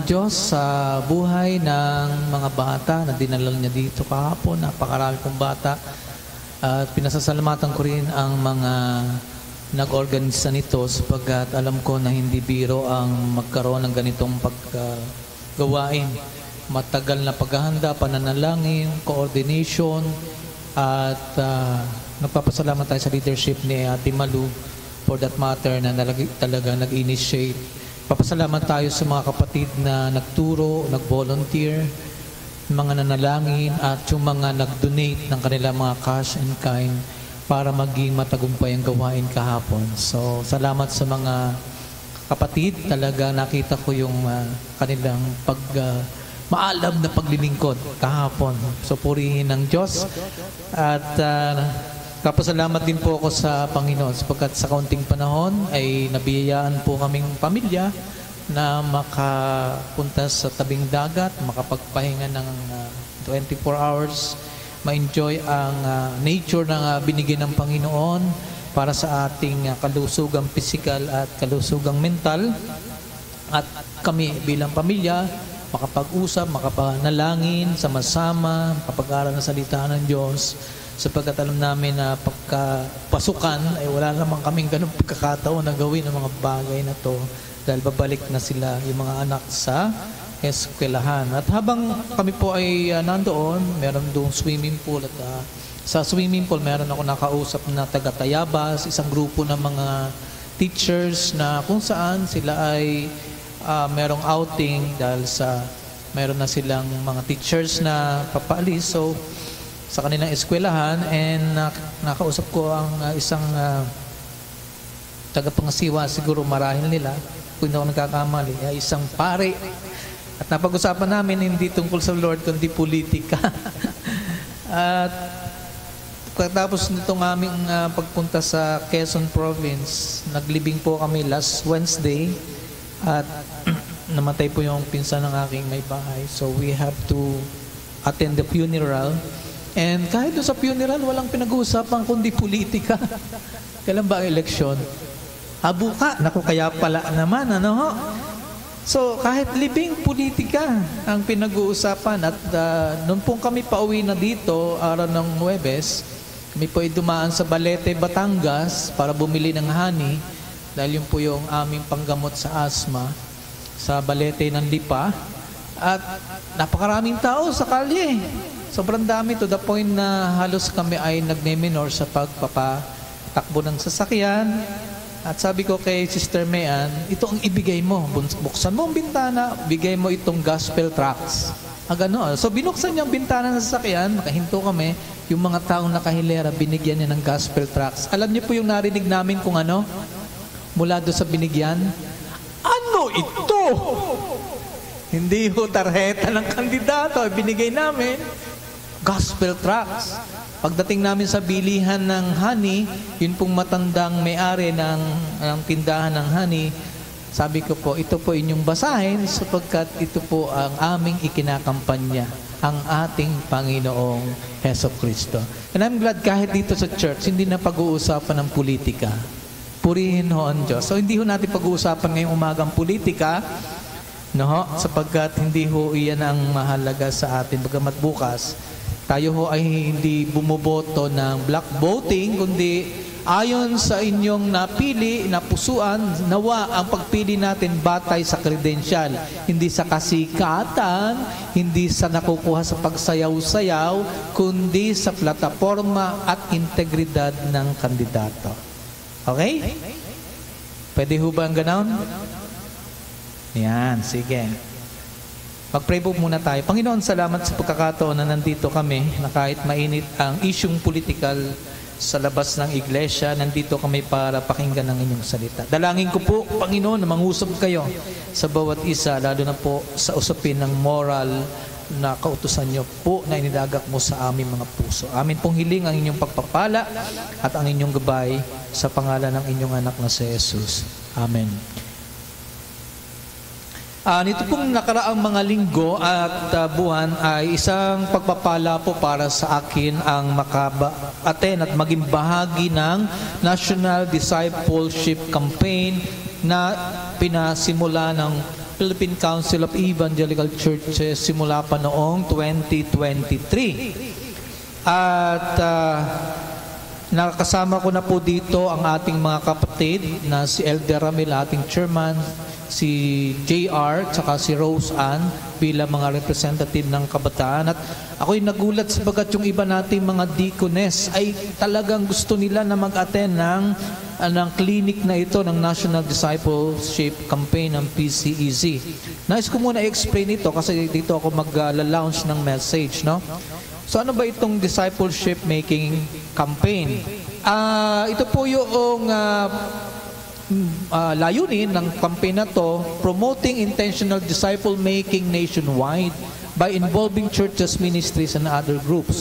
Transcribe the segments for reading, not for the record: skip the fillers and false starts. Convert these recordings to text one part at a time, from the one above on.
Diyos sa buhay ng mga bata na dinala niya dito kahapon. Napakarami pong bata. At pinasasalamatan ko rin ang mga nag-organisa nito sapagkat alam ko na hindi biro ang magkaroon ng ganitong paggawain. Matagal na paghahanda, pananalangin, coordination, at nagpapasalamat tayo sa leadership ni Ate Malu for that matter na talaga nag-initiate. Papasalamat tayo sa mga kapatid na nagturo, nag-volunteer, mga nanalangin at yung mga nag-donate ng kanilang mga cash and kind para maging matagumpay ang gawain kahapon. So, salamat sa mga kapatid. Talaga nakita ko yung kanilang maalab na paglilingkod kahapon. So, purihin ng Diyos. At kapasalamat din po ako sa Panginoon sapagkat sa kaunting panahon ay nabiyayaan po kaming pamilya na makapunta sa tabing dagat, makapagpahinga ng 24 hours, ma-enjoy ang nature na binigay ng Panginoon para sa ating kalusugang physical at kalusugang mental. At kami bilang pamilya, makapag-usap, makapanalangin, sama-sama, makapag-aral ng salita ng Diyos. Sapagkat alam namin na pagkapasukan ay wala naman kaming ganung pagkakataon na gawin ang mga bagay na to dahil babalik na sila yung mga anak sa eskwelahan. At habang kami po ay nandoon, meron doon swimming pool at sa swimming pool meron ako nakausap na taga-Tayabas, isang grupo ng mga teachers na kung saan sila ay merong outing dahil sa meron na silang mga teachers na papaalis. So sa kanilang eskwelahan, and nakausap ko ang isang tagapangasiwa, siguro marahil nila, kung hindi ako nagkakamali, isang pare. At napag-usapan namin hindi tungkol sa Lord, kundi politika. At tapos nitong aming pagpunta sa Quezon Province, naglibing po kami last Wednesday at namatay po yung pinsan ng aking may bahay. So we have to attend the funeral. And kahit doon sa funeral, walang pinag-uusapan kundi politika. Kailan ba ang eleksyon? Buka. Naku, kaya pala naman, ano ho? So, kahit libing politika ang pinag-uusapan. At noon pong kami pauwi na dito, araw ng Huwebes, kami po ay dumaan sa Balete, Batangas para bumili ng honey dahil yun po yung aming panggamot sa asthma sa Balete ng Lipa. At napakaraming tao sa kalye. Sobrang dami to the point na halos kami ay nagme-minor sa pagpapatakbo ng sasakyan. At sabi ko kay Sister Mayan, ito ang ibigay mo. Buksan mo ang bintana, bigay mo itong gospel tracts. Gano'n. So binuksan niya ang bintana ng sasakyan, nakahinto kami, yung mga taong nakahilera, binigyan niya ng gospel tracts. Alam niyo po yung narinig namin kung ano? Mula doon sa binigyan? Ano ito? Hindi ho tarheta ng kandidato, binigay namin gospel tracts. Pagdating namin sa bilihan ng honey, yun pong matandang may-ari ng tindahan ng honey, sabi ko po, ito po inyong basahin sapagkat ito po ang aming ikinakampanya, ang ating Panginoong Hesukristo. And I'm glad kahit dito sa church, hindi na pag-uusapan ng politika. Purihin ho ang Diyos. So hindi ho natin pag-uusapan ngayong umagang politika, no, sapagkat hindi ho iyan ang mahalaga sa atin. Bagamat bukas, tayo ho ay hindi bumoboto ng black voting, kundi ayon sa inyong napili, napusuan, nawa ang pagpili natin batay sa kredensyal, hindi sa kasikatan, hindi sa nakukuha sa pagsayaw-sayaw, kundi sa plataforma at integridad ng kandidato. Okay? Pwede ho ba ang ganon? Yan, sige. Mag-pray po muna tayo. Panginoon, salamat sa pagkakataon na nandito kami na kahit mainit ang isyung politikal sa labas ng iglesia, nandito kami para pakinggan ang inyong salita. Dalangin ko po, Panginoon, na mangusap kayo sa bawat isa, lalo na po sa usapin ng moral na kautusan niyo po na inilagak mo sa aming mga puso. Amin pong hiling ang inyong pagpapala at ang inyong gabay sa pangalan ng inyong anak na si Jesus. Amen. Nito pong nakaraang mga linggo at buwan ay isang pagpapala po para sa akin ang maka-attend at maging bahagi ng National Discipleship Campaign na pinasimula ng Philippine Council of Evangelical Churches simula pa noong 2023. At nakakasama ko na po dito ang ating mga kapatid na si Elder Ramil, ating chairman, si JR, tsaka si Rose Ann bilang mga representative ng kabataan. At ako'y nagulat sabagat yung iba nating mga deaconess ay talagang gusto nila na mag-attend ng clinic na ito ng National Discipleship Campaign ng PCEZ. Nais ko muna i-explain ito kasi dito ako mag-launch ng message, no? So ano ba itong discipleship making campaign? Ito po yung layunin ng campaign na to, promoting intentional disciple making nationwide by involving churches, ministries, and other groups.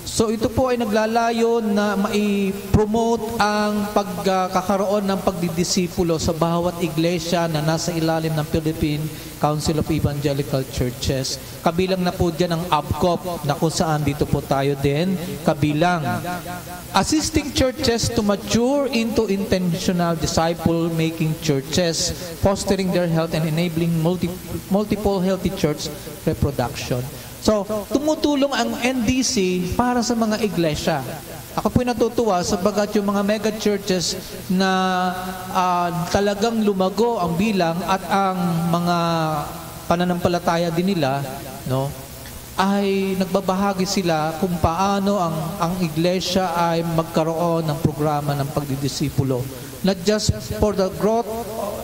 So ito po ay naglalayo na mai-promote ang pagkakaroon ng pagdidisipulo sa bawat iglesia na nasa ilalim ng Philippine Council of Evangelical Churches. Kabilang na po dyan ang ABCOP na kung saan dito po tayo din kabilang. Assisting churches to mature into intentional disciple-making churches, fostering their health and enabling multiple healthy church reproduction. So, tumutulong ang NDC para sa mga iglesia. Ako po'y natutuwa sabagat yung mga mega churches na talagang lumago ang bilang at ang mga pananampalataya din nila, no, ay nagbabahagi sila kung paano ang iglesia ay magkaroon ng programa ng pagdidisipulo. Not just for the growth,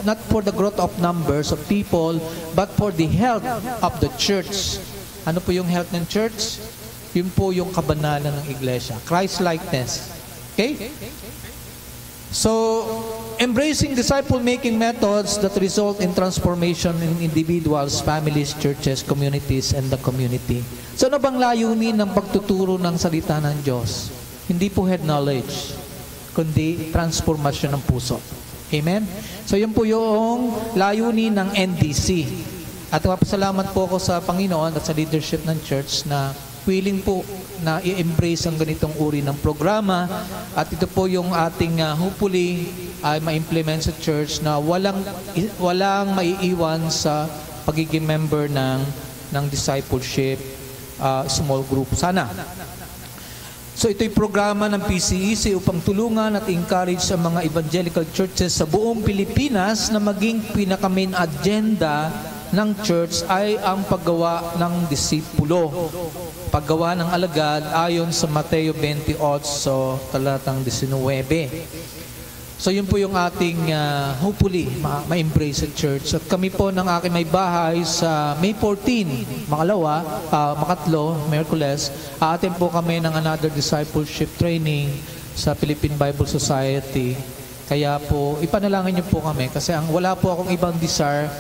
not for the growth of numbers of people, but for the health of the church. Ano po yung health ng church? Yun po yung kabanalan ng iglesia. Christ-likeness. Okay? So, embracing disciple-making methods that result in transformation in individuals, families, churches, communities, and the community. So, ano bang layunin ng pagtuturo ng salita ng Diyos? Hindi po head knowledge, kundi transformasyon ng puso. Amen? So, yun po yung layunin ng NDC. At mapasalamat po ako sa Panginoon at sa leadership ng church na willing po na i-embrace ang ganitong uri ng programa. At ito po yung ating hopefully ay ma-implement sa church na walang maiiwan sa pagiging member ng discipleship small group. Sana. So ito'y programa ng PCEZ upang tulungan at encourage sa mga evangelical churches sa buong Pilipinas na maging pinaka-main agenda ng church ay ang paggawa ng disipulo. Paggawa ng alagad ayon sa Mateo 28, so talatang 19. So yun po yung ating hopefully ma-embrace sa church. At kami po ng aking may bahay sa May 14, makatlo, Miyerkules, aatin po kami ng another discipleship training sa Philippine Bible Society. Kaya po, ipanalangin niyo po kami kasi wala po akong ibang desire.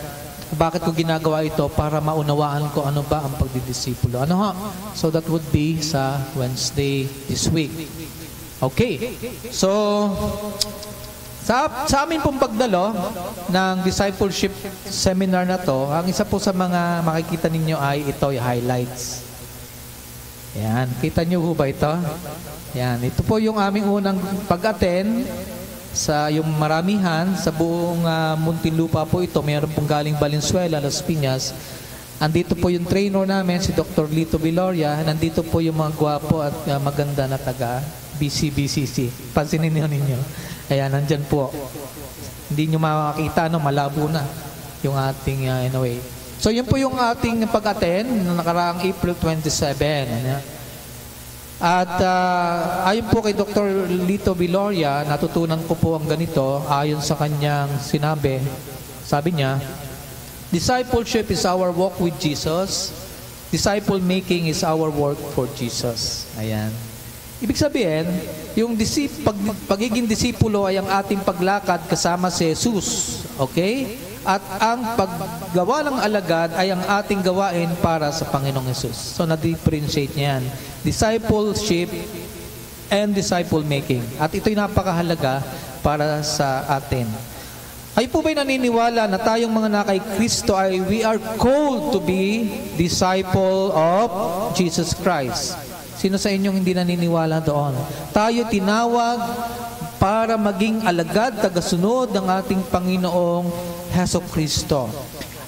Bakit ko ginagawa ito? Para maunawaan ko ano ba ang pagdidisipulo. Ano ha? So that would be sa Wednesday this week. Okay. So, sa amin pong pagdalo ng discipleship seminar na to, ang isa po sa mga makikita ninyo ay ito, yung highlights. Yan. Kita nyo ho ba ito? Yan. Ito po yung aming unang pag-attend sa yung maramihan sa buong Muntinlupa po ito. Mayroon pong galing Valenzuela, Las Piñas. Andito po yung trainer namin, si Dr. Lito Viloria. Nandito po yung mga gwapo at maganda na taga BCBCC. Pansinin ninyo. Ayan, nandyan po. Hindi nyo makakita, malabo na yung ating anyway. So yun po yung ating pag-attend na nakaraang April 27. At ayon po kay Dr. Lito Viloria, natutunan ko po ang ganito ayon sa kanyang sinabi. Sabi niya, discipleship is our walk with Jesus. Disciple making is our work for Jesus. Ayan. Ibig sabihin, yung pagiging disipulo ay ang ating paglakad kasama si Jesus. Okay? At ang paggawa ng alagad ay ang ating gawain para sa Panginoong Jesus. So, na-differentiate niya yan. Discipleship and disciple making. At ito'y napakahalaga para sa atin. Ay po ba'y naniniwala na tayong mga nakay Kristo ay we are called to be disciple of Jesus Christ? Sino sa inyong hindi naniniwala doon? Tayo tinawag para maging alagad, tagasunod ng ating Panginoong Hesus Kristo.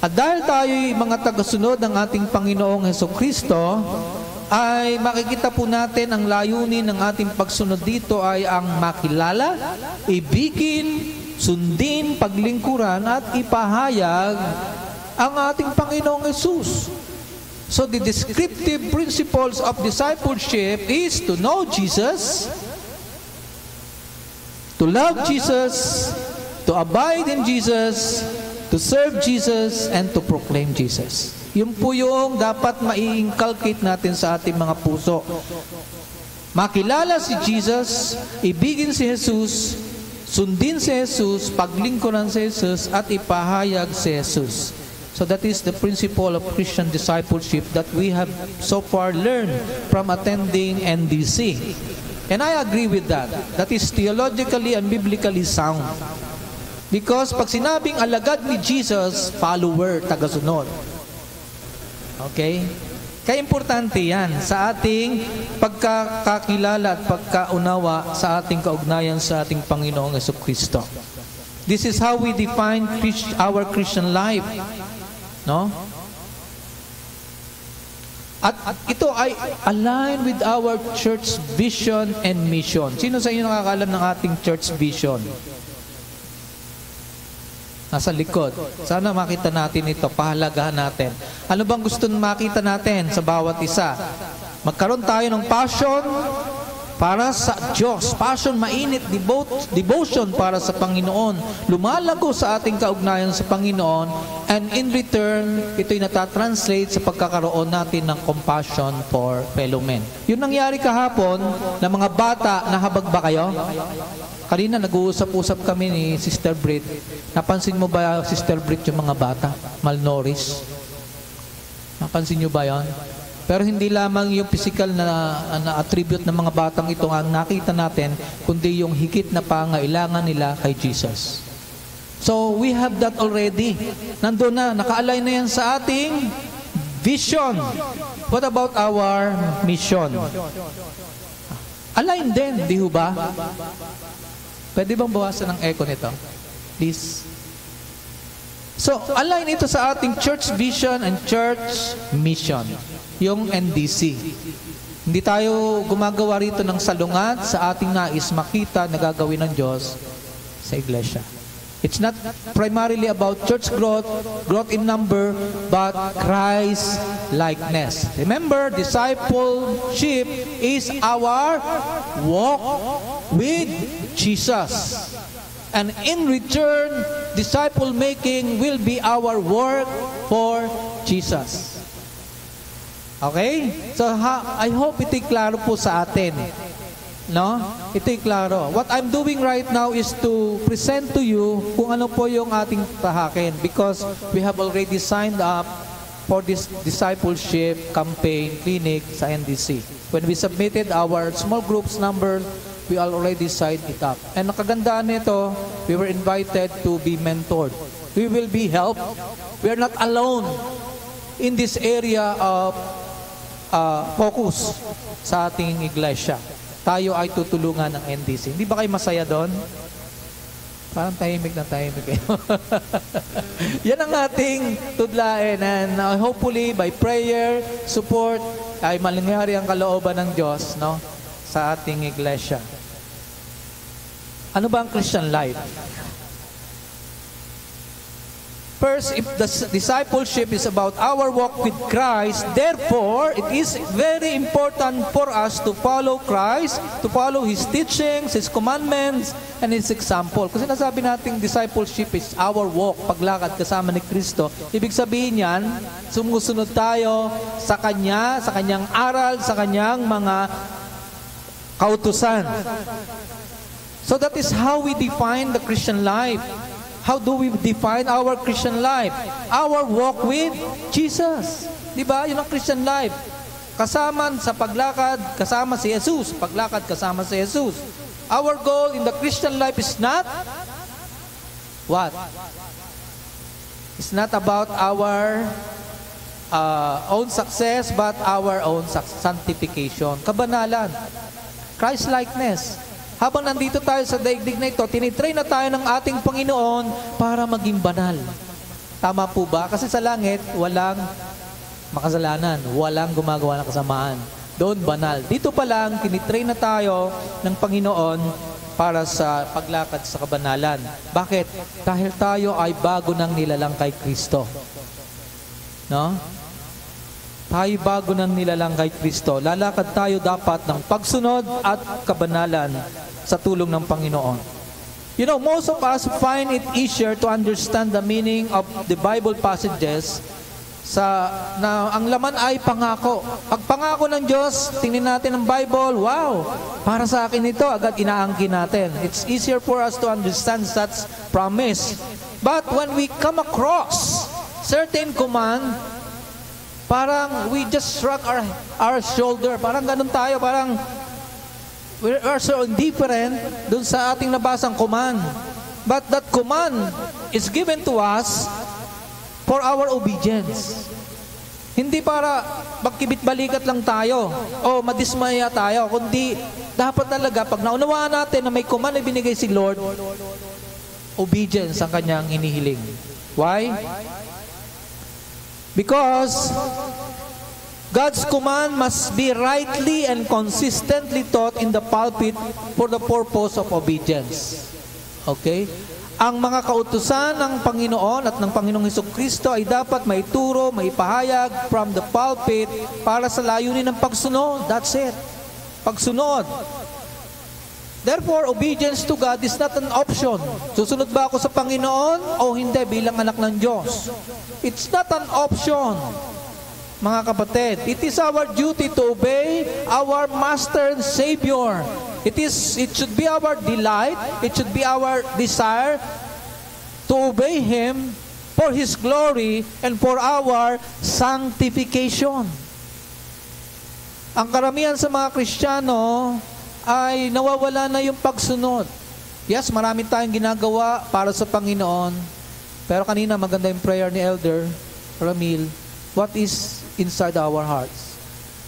At dahil tayo'y mga tagasunod ng ating Panginoong Hesukristo, ay makikita po natin ang layunin ng ating pagsunod dito ay ang makilala, ibigin, sundin, paglingkuran at ipahayag ang ating Panginoong Hesus. So the descriptive principles of discipleship is to know Jesus, to love Jesus, to abide in Jesus, to serve Jesus, and to proclaim Jesus. Yun po yung dapat mai-inculcate natin sa ating mga puso. Makilala si Jesus, ibigin si Jesus, sundin si Jesus, paglingkuran si Jesus, at ipahayag si Jesus. So that is the principle of Christian discipleship that we have so far learned from attending NDC. And I agree with that. That is theologically and biblically sound. Because pag sinabing alagad ni Jesus, follower, tagasunod. Okay? Kaya importante yan sa ating pagkakakilala at pagkaunawa sa ating kaugnayan sa ating Panginoong Hesukristo. This is how we define our Christian life. No? At ito ay align with our church vision and mission. Sino sa inyo nakakalam ng ating church vision? Nasa likod. Sana makita natin ito, pahalagahan natin. Ano bang gusto makita natin sa bawat isa? Magkaroon tayo ng passion para sa Diyos. Passion, mainit, devotion para sa Panginoon. Lumalago sa ating kaugnayan sa Panginoon, and in return, ito'y natatranslate sa pagkakaroon natin ng compassion for fellow men. Yun nangyari kahapon na mga bata, nahabag ba kayo? Kanina nag-uusap-usap kami ni Sister Brit. Napansin mo ba, Sister Brit, yung mga bata? Malnourished? Napansin nyo ba yan? Pero hindi lamang yung physical na attribute ng mga batang ito ang nakita natin, kundi yung higit na pangailangan nila kay Jesus. So, we have that already. Nandun na, naka-align na yan sa ating vision. What about our mission? Align din, di ba? Pwede bang bawasan ng echo nito? Please. So, align ito sa ating church vision and church mission. Yung NDC. Hindi tayo gumagawa rito ng salungat sa ating nais makita na gagawin ng Diyos sa iglesia. It's not primarily about church growth in number, but Christ likeness. Remember, discipleship is our walk with Jesus. And in return, disciple making will be our work for Jesus. Okay? So, I hope ito'y klaro po sa atin. No? Ito'y klaro. What I'm doing right now is to present to you kung ano po yung ating tahakin, because we have already signed up for this discipleship campaign clinic sa NDC. When we submitted our small groups number, we already signed it up. And nakagandaan nito, we were invited to be mentored. We will be helped. We are not alone in this area of focus sa ating iglesia. Tayo ay tutulungan ng NDC. Hindi ba kayo masaya doon? Parang tahimik na tahimik kayo. Yan ang ating tudlain. And hopefully, by prayer, support, ay malangyari ang kalooban ng Diyos, no, sa ating iglesia. Ano ba ang Christian life? First, if the discipleship is about our walk with Christ, therefore, it is very important for us to follow Christ, to follow His teachings, His commandments, and His example. Kasi nasabi natin discipleship is our walk, paglakad kasama ni Kristo. Ibig sabihin yan, sumusunod tayo sa Kanya, sa Kanyang aral, sa Kanyang mga kautusan. So that is how we define the Christian life. How do we define our Christian life? Our walk with Jesus. Diba? Yun ang Christian life. Kasama sa paglakad, kasama si Jesus. Paglakad, kasama si Jesus. Our goal in the Christian life is not what? It's not about our own success, but our own sanctification. Kabanalan. Christ-likeness. Habang nandito tayo sa daigdig na ito, tinitrain na tayo ng ating Panginoon para maging banal. Tama po ba? Kasi sa langit, walang makasalanan, walang gumagawa ng kasamaan. Doon banal. Dito pa lang, tinitrain na tayo ng Panginoon para sa paglakad sa kabanalan. Bakit? Dahil tayo ay bago ng nilalang kay Kristo. No? Tayo bago ng nilalang kay Kristo. Lalakad tayo dapat ng pagsunod at kabanalan sa tulong ng Panginoon. You know, most of us find it easier to understand the meaning of the Bible passages na ang laman ay pangako. Pag pangako ng Diyos, tingnan natin ang Bible, wow, para sa akin ito, agad inaangkin natin. It's easier for us to understand such promise. But when we come across certain command, parang we just shrug our shoulder. Parang ganun tayo, parang we are so indifferent dun sa ating nabasang command. But that command is given to us for our obedience. Hindi para magkibit-balikat lang tayo o madismaya tayo, kundi dapat talaga pag naunawaan natin na may command na binigay si Lord, obedience ang kanyang inihiling. Why? Because God's command must be rightly and consistently taught in the pulpit for the purpose of obedience. Okay? Ang mga kautusan ng Panginoon at ng Panginoong Hesukristo ay dapat maituro, maipahayag from the pulpit para sa layunin ng pagsunod. That's it. Pagsunod. Therefore, obedience to God is not an option. Susunod ba ako sa Panginoon o hindi bilang anak ng Diyos? It's not an option, mga kapatid. It is our duty to obey our Master and Savior. It should be our delight, it should be our desire to obey Him for His glory and for our sanctification. Ang karamihan sa mga Kristiyano ay nawawala na yung pagsunod. Yes, marami tayong ginagawa para sa Panginoon. Pero kanina maganda yung prayer ni Elder Ramil. What is inside our hearts?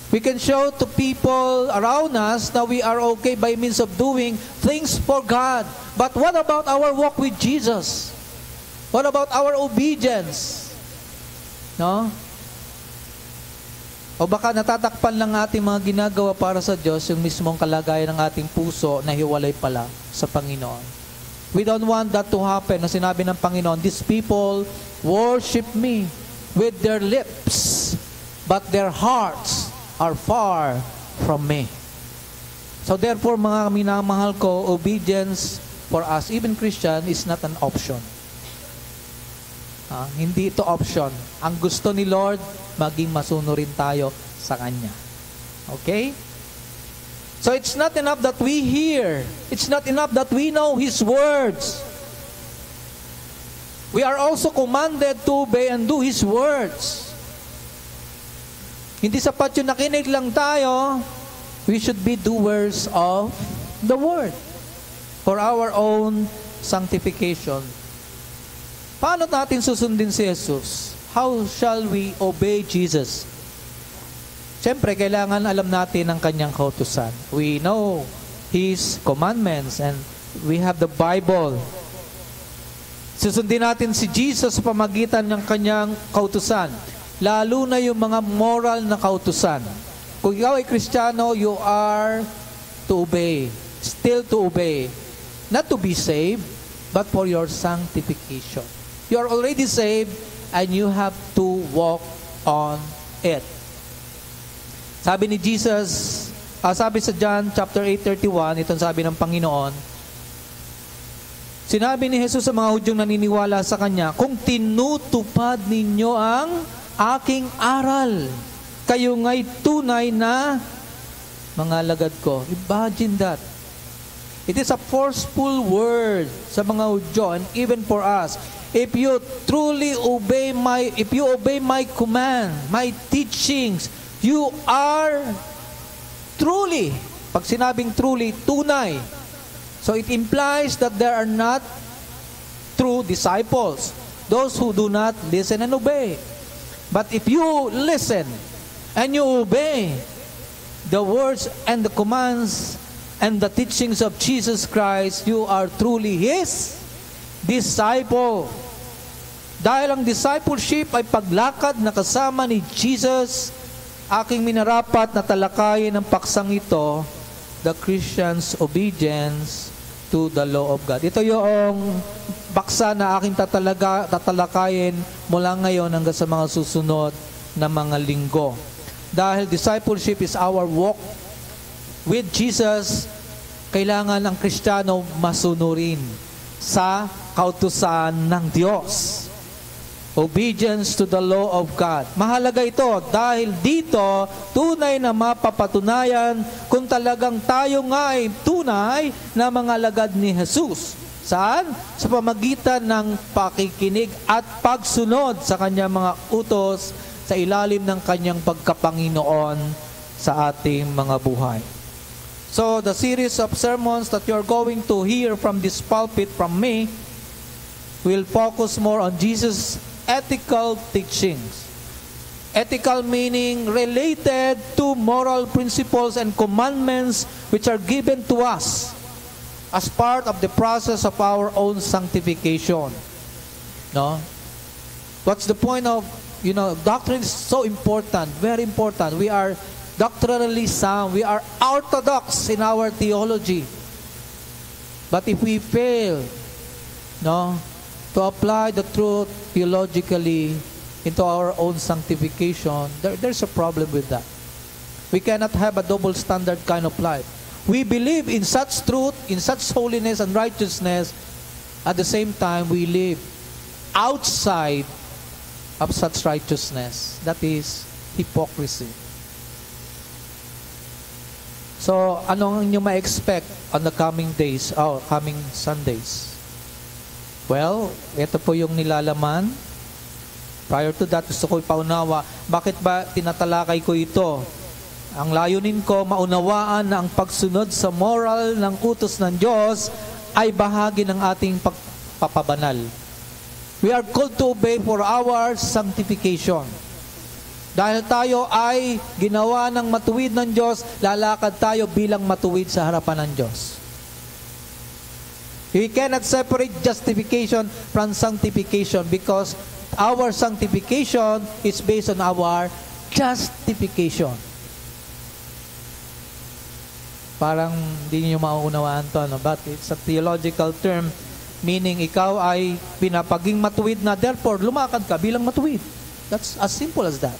We can show to people around us that we are okay by means of doing things for God. But what about our walk with Jesus? What about our obedience? No? O baka natatakpan lang ating mga ginagawa para sa Diyos yung mismong kalagayan ng ating puso na hiwalay pala sa Panginoon. We don't want that to happen. Na sinabi ng Panginoon, these people worship me with their lips, but their hearts are far from me. So therefore, mga minamahal ko, obedience for us, even Christian, is not an option. Hindi ito option. Ang gusto ni Lord, maging masunurin tayo sa Kanya. Okay? So it's not enough that we hear. It's not enough that we know His words. We are also commanded to obey and do His words. Hindi sapat yung nakinig lang tayo. We should be doers of the Word for our own sanctification. Paano natin susundin si Jesus? How shall we obey Jesus? Siyempre, kailangan alam natin ang kanyang kautusan. We know His commandments and we have the Bible. Susundin natin si Jesus sa pamagitan ng kanyang kautusan. Lalo na yung mga moral na kautusan. Kung ikaw ay Kristiyano, you are to obey. Still to obey. Not to be saved, but for your sanctification. You are already saved and you have to walk on it. Sabi ni Jesus, sabi sa John chapter 8:31, itong sabi ng Panginoon, sinabi ni Jesus sa mga Hudyong naniniwala sa Kanya, kung tinutupad ninyo ang aking aral, kayo nga'y tunay na mga alagad ko. Imagine that. It is a forceful word sa mga Hudyo and even for us. If you obey my command, my teachings, you are truly, pag sinabing truly, tunay. So it implies that there are not true disciples, those who do not listen and obey. But if you listen and you obey the words and the commands and the teachings of Jesus Christ, you are truly His disciple. Dahil ang discipleship ay paglakad na kasama ni Jesus, aking minarapat na talakayin ng paksang ito, the Christian's obedience to the law of God. Ito yung paksa na aking tatalakayin mula ngayon hanggang sa mga susunod na mga linggo. Dahil discipleship is our walk with Jesus, kailangan ang Kristiyano masunurin sa kautusan ng Diyos. Obedience to the law of God. Mahalaga ito dahil dito tunay na mapapatunayan kung talagang tayo nga ay tunay na mga alagad ni Jesus. Saan? Sa pamagitan ng pakikinig at pagsunod sa kanyang mga utos sa ilalim ng kanyang pagkapanginoon sa ating mga buhay. So, the series of sermons that you're going to hear from this pulpit from me will focus more on Jesus' ethical teachings. Ethical meaning related to moral principles and commandments which are given to us as part of the process of our own sanctification. No? What's the point of, doctrine is so important, very important. We are doctrinally sound. We are orthodox in our theology. But if we fail, to apply the truth theologically into our own sanctification, there's a problem with that. We cannot have a double standard kind of life. We believe in such truth, in such holiness and righteousness. At the same time, we live outside of such righteousness. That is hypocrisy. So, anong inyo ma-expect on the coming days, coming Sundays? Well, ito po yung nilalaman. Prior to that, gusto ko ipaunawa, bakit ba tinatalakay ko ito? Ang layunin ko, maunawaan na ang pagsunod sa moral ng utos ng Diyos ay bahagi ng ating pagpapabanal. We are called to obey for our sanctification. Dahil tayo ay ginawa ng matuwid ng Diyos, lalakad tayo bilang matuwid sa harapan ng Diyos. We cannot separate justification from sanctification because our sanctification is based on our justification. Parang hindi niyo mauunawaan to, but it's a theological term, meaning ikaw ay pinapaging matuwid na, therefore lumakad ka bilang matuwid. That's as simple as that.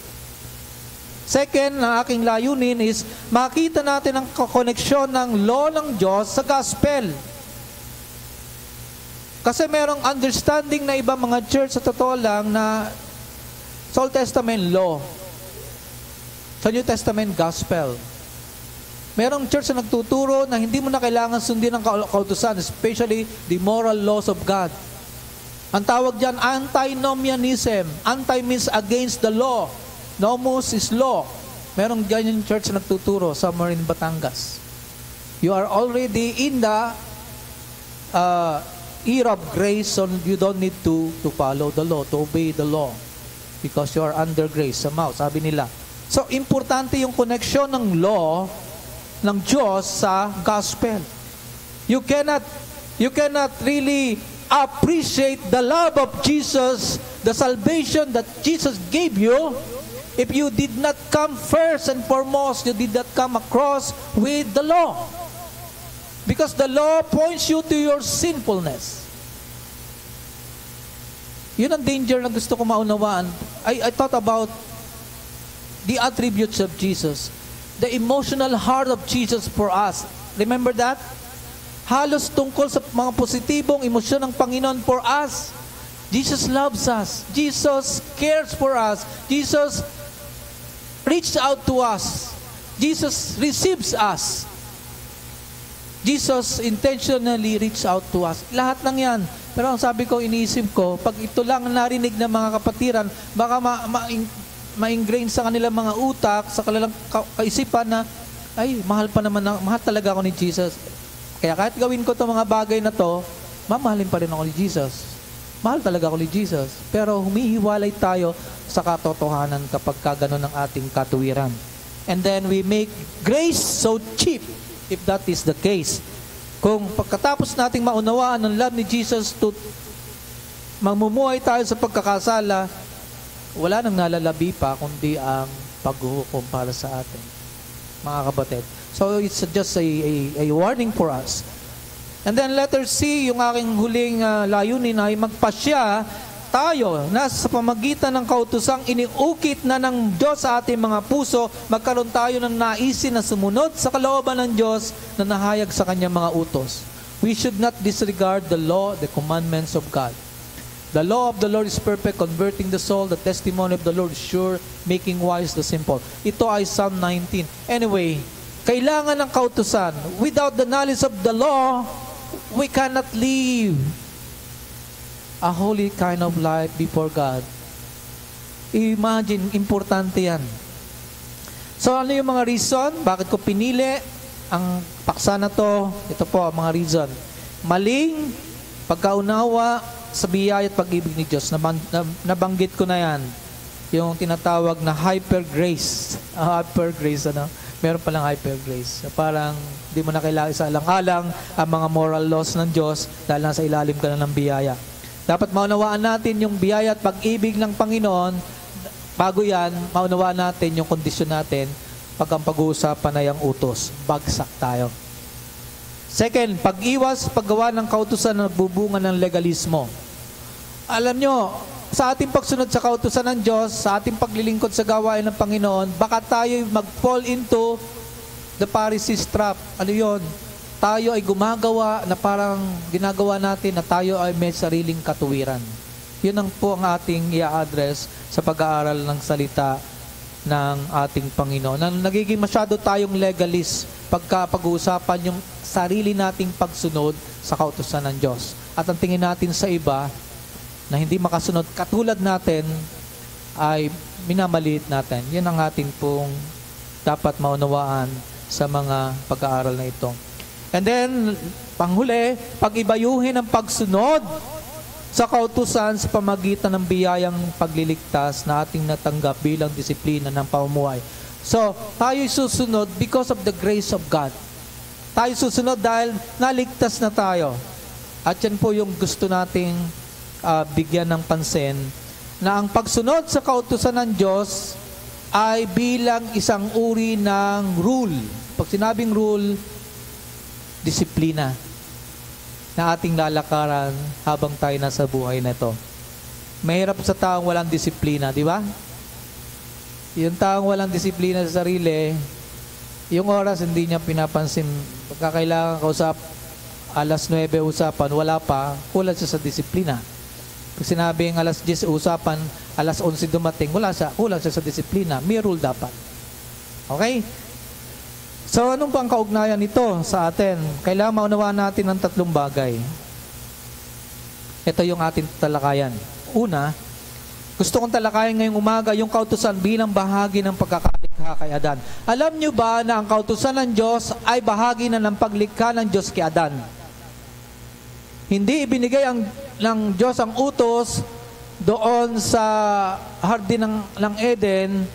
Second, na aking layunin is makita natin ang koneksyon ng law ng Diyos sa gospel. Kasi merong understanding na ibang mga church sa totoo lang na sa Old Testament law, sa New Testament gospel. Merong church na nagtuturo na hindi mo na kailangan sundin ang kautusan, especially the moral laws of God. Ang tawag dyan, antinomianism. Anti means against the law. Nomos is law. Merong dyan yung church na nagtuturo somewhere in Batangas. You are already in the era of grace, so you don't need to follow the law, to obey the law, because you are under grace. Somehow, sabi nila. So, importante yung connection ng law ng Diyos sa gospel. You cannot really appreciate the love of Jesus, the salvation that Jesus gave you, if you did not come first and foremost, you did not come across with the law. Because the law points you to your sinfulness. Yun ang danger na gusto ko maunawaan. I thought about the attributes of Jesus. The emotional heart of Jesus for us. Remember that? Halos tungkol sa mga positibong emosyon ng Panginoon for us. Jesus loves us. Jesus cares for us. Jesus reached out to us. Jesus receives us. Jesus intentionally reached out to us. Lahat ng yan. Pero ang sabi ko, iniisip ko, pag ito lang narinig ng mga kapatiran, baka ma-ingrain sa kanilang mga utak, sa kanilang kaisipan na, ay, mahal talaga ako ni Jesus. Kaya kahit gawin ko itong mga bagay na to, mamahalin pa rin ako ni Jesus. Mahal talaga ako ni Jesus. Pero humihiwalay tayo sa katotohanan kapag gano'n ang ating katuwiran. And then we make grace so cheap, if that is the case. Kung pagkatapos nating maunawaan ang love ni Jesus mamumuhay tayo sa pagkakasala, wala nang nalalabi pa kundi ang paghuhukom para sa atin, mga kapatid. So it's just a warning for us. And then letter C, yung aking huling layunin ay magpasya tayo na sa pamagitan ng kautusang iniukit na ng Diyos sa ating mga puso, magkaroon tayo ng naisin na sumunod sa kalooban ng Diyos na nahayag sa kanyang mga utos. We should not disregard the law, the commandments of God. The law of the Lord is perfect, converting the soul. The testimony of the Lord is sure, making wise the simple. Ito ay Psalm 19. Anyway, kailangan ng kautusan. Without the knowledge of the law, we cannot live a holy kind of life before God. Imagine, importante yan. So ano yung mga reason? Bakit ko pinili ang paksa na to? Ito po ang mga reason. Maling pagkaunawa sa biyaya at pag-ibig ni Diyos. Nabanggit ko na yan. Yung tinatawag na hyper grace. Hyper grace, ano? Meron palang hyper grace. Parang di mo na kailangan isaalang-alang ang mga moral laws ng Diyos dahil nasa ilalim ka na ng biyaya. Dapat maunawaan natin yung biyaya at pag-ibig ng Panginoon. Bago yan, maunawaan natin yung kondisyon natin pag ang pag-uusapan ay ang utos. Bagsak tayo. Second, pag-iwas, paggawa ng kautusan na nagbubunga ng legalismo. Alam nyo, sa ating pagsunod sa kautusan ng Diyos, sa ating paglilingkod sa gawain ng Panginoon, baka tayo mag-fall into the Pharisees trap. Ano yun? Tayo ay gumagawa na parang ginagawa natin na tayo ay may sariling katuwiran. Yun ang po ang ating i-address sa pag-aaral ng salita ng ating Panginoon. Nagiging masyado tayong legalist pag-uusapan yung sarili nating pagsunod sa kautusan ng Diyos. At ang tingin natin sa iba na hindi makasunod katulad natin ay minamaliit natin. Yan ang ating pong dapat maunawaan sa mga pag-aaral na ito. And then, panghuli, pag-ibayuhin ang pagsunod sa kautusan sa pamagitan ng biyayang pagliligtas na ating natanggap bilang disiplina ng pamumuhay. So, tayo susunod because of the grace of God. Tayo susunod dahil naligtas na tayo. At yan po yung gusto nating bigyan ng pansin, na ang pagsunod sa kautusan ng Diyos ay bilang isang uri ng rule. Pag sinabing rule, disiplina na ating lalakaran habang tayo nasa buhay na ito. Mahirap sa taong walang disiplina, di ba? Yung taong walang disiplina sa sarili, yung oras hindi niya pinapansin. Pagkakailangan kausap, alas 9 usapan, wala pa, kulang siya sa disiplina. Pag sinabing alas 10 usapan, alas 11 dumating, kulang siya sa disiplina. May rule dapat. Okay? So, anong pang kaugnayan nito sa atin? Kailangan maunawaan natin ang tatlong bagay. Ito yung ating talakayan. Una, gusto kong talakayan ngayong umaga yung kautusan bilang bahagi ng pagkakalikha kay Adan. Alam nyo ba na ang kautusan ng Diyos ay bahagi na ng paglikha ng Diyos kay Adan? Hindi ibinigay ng Diyos ang utos doon sa hardin ng Eden,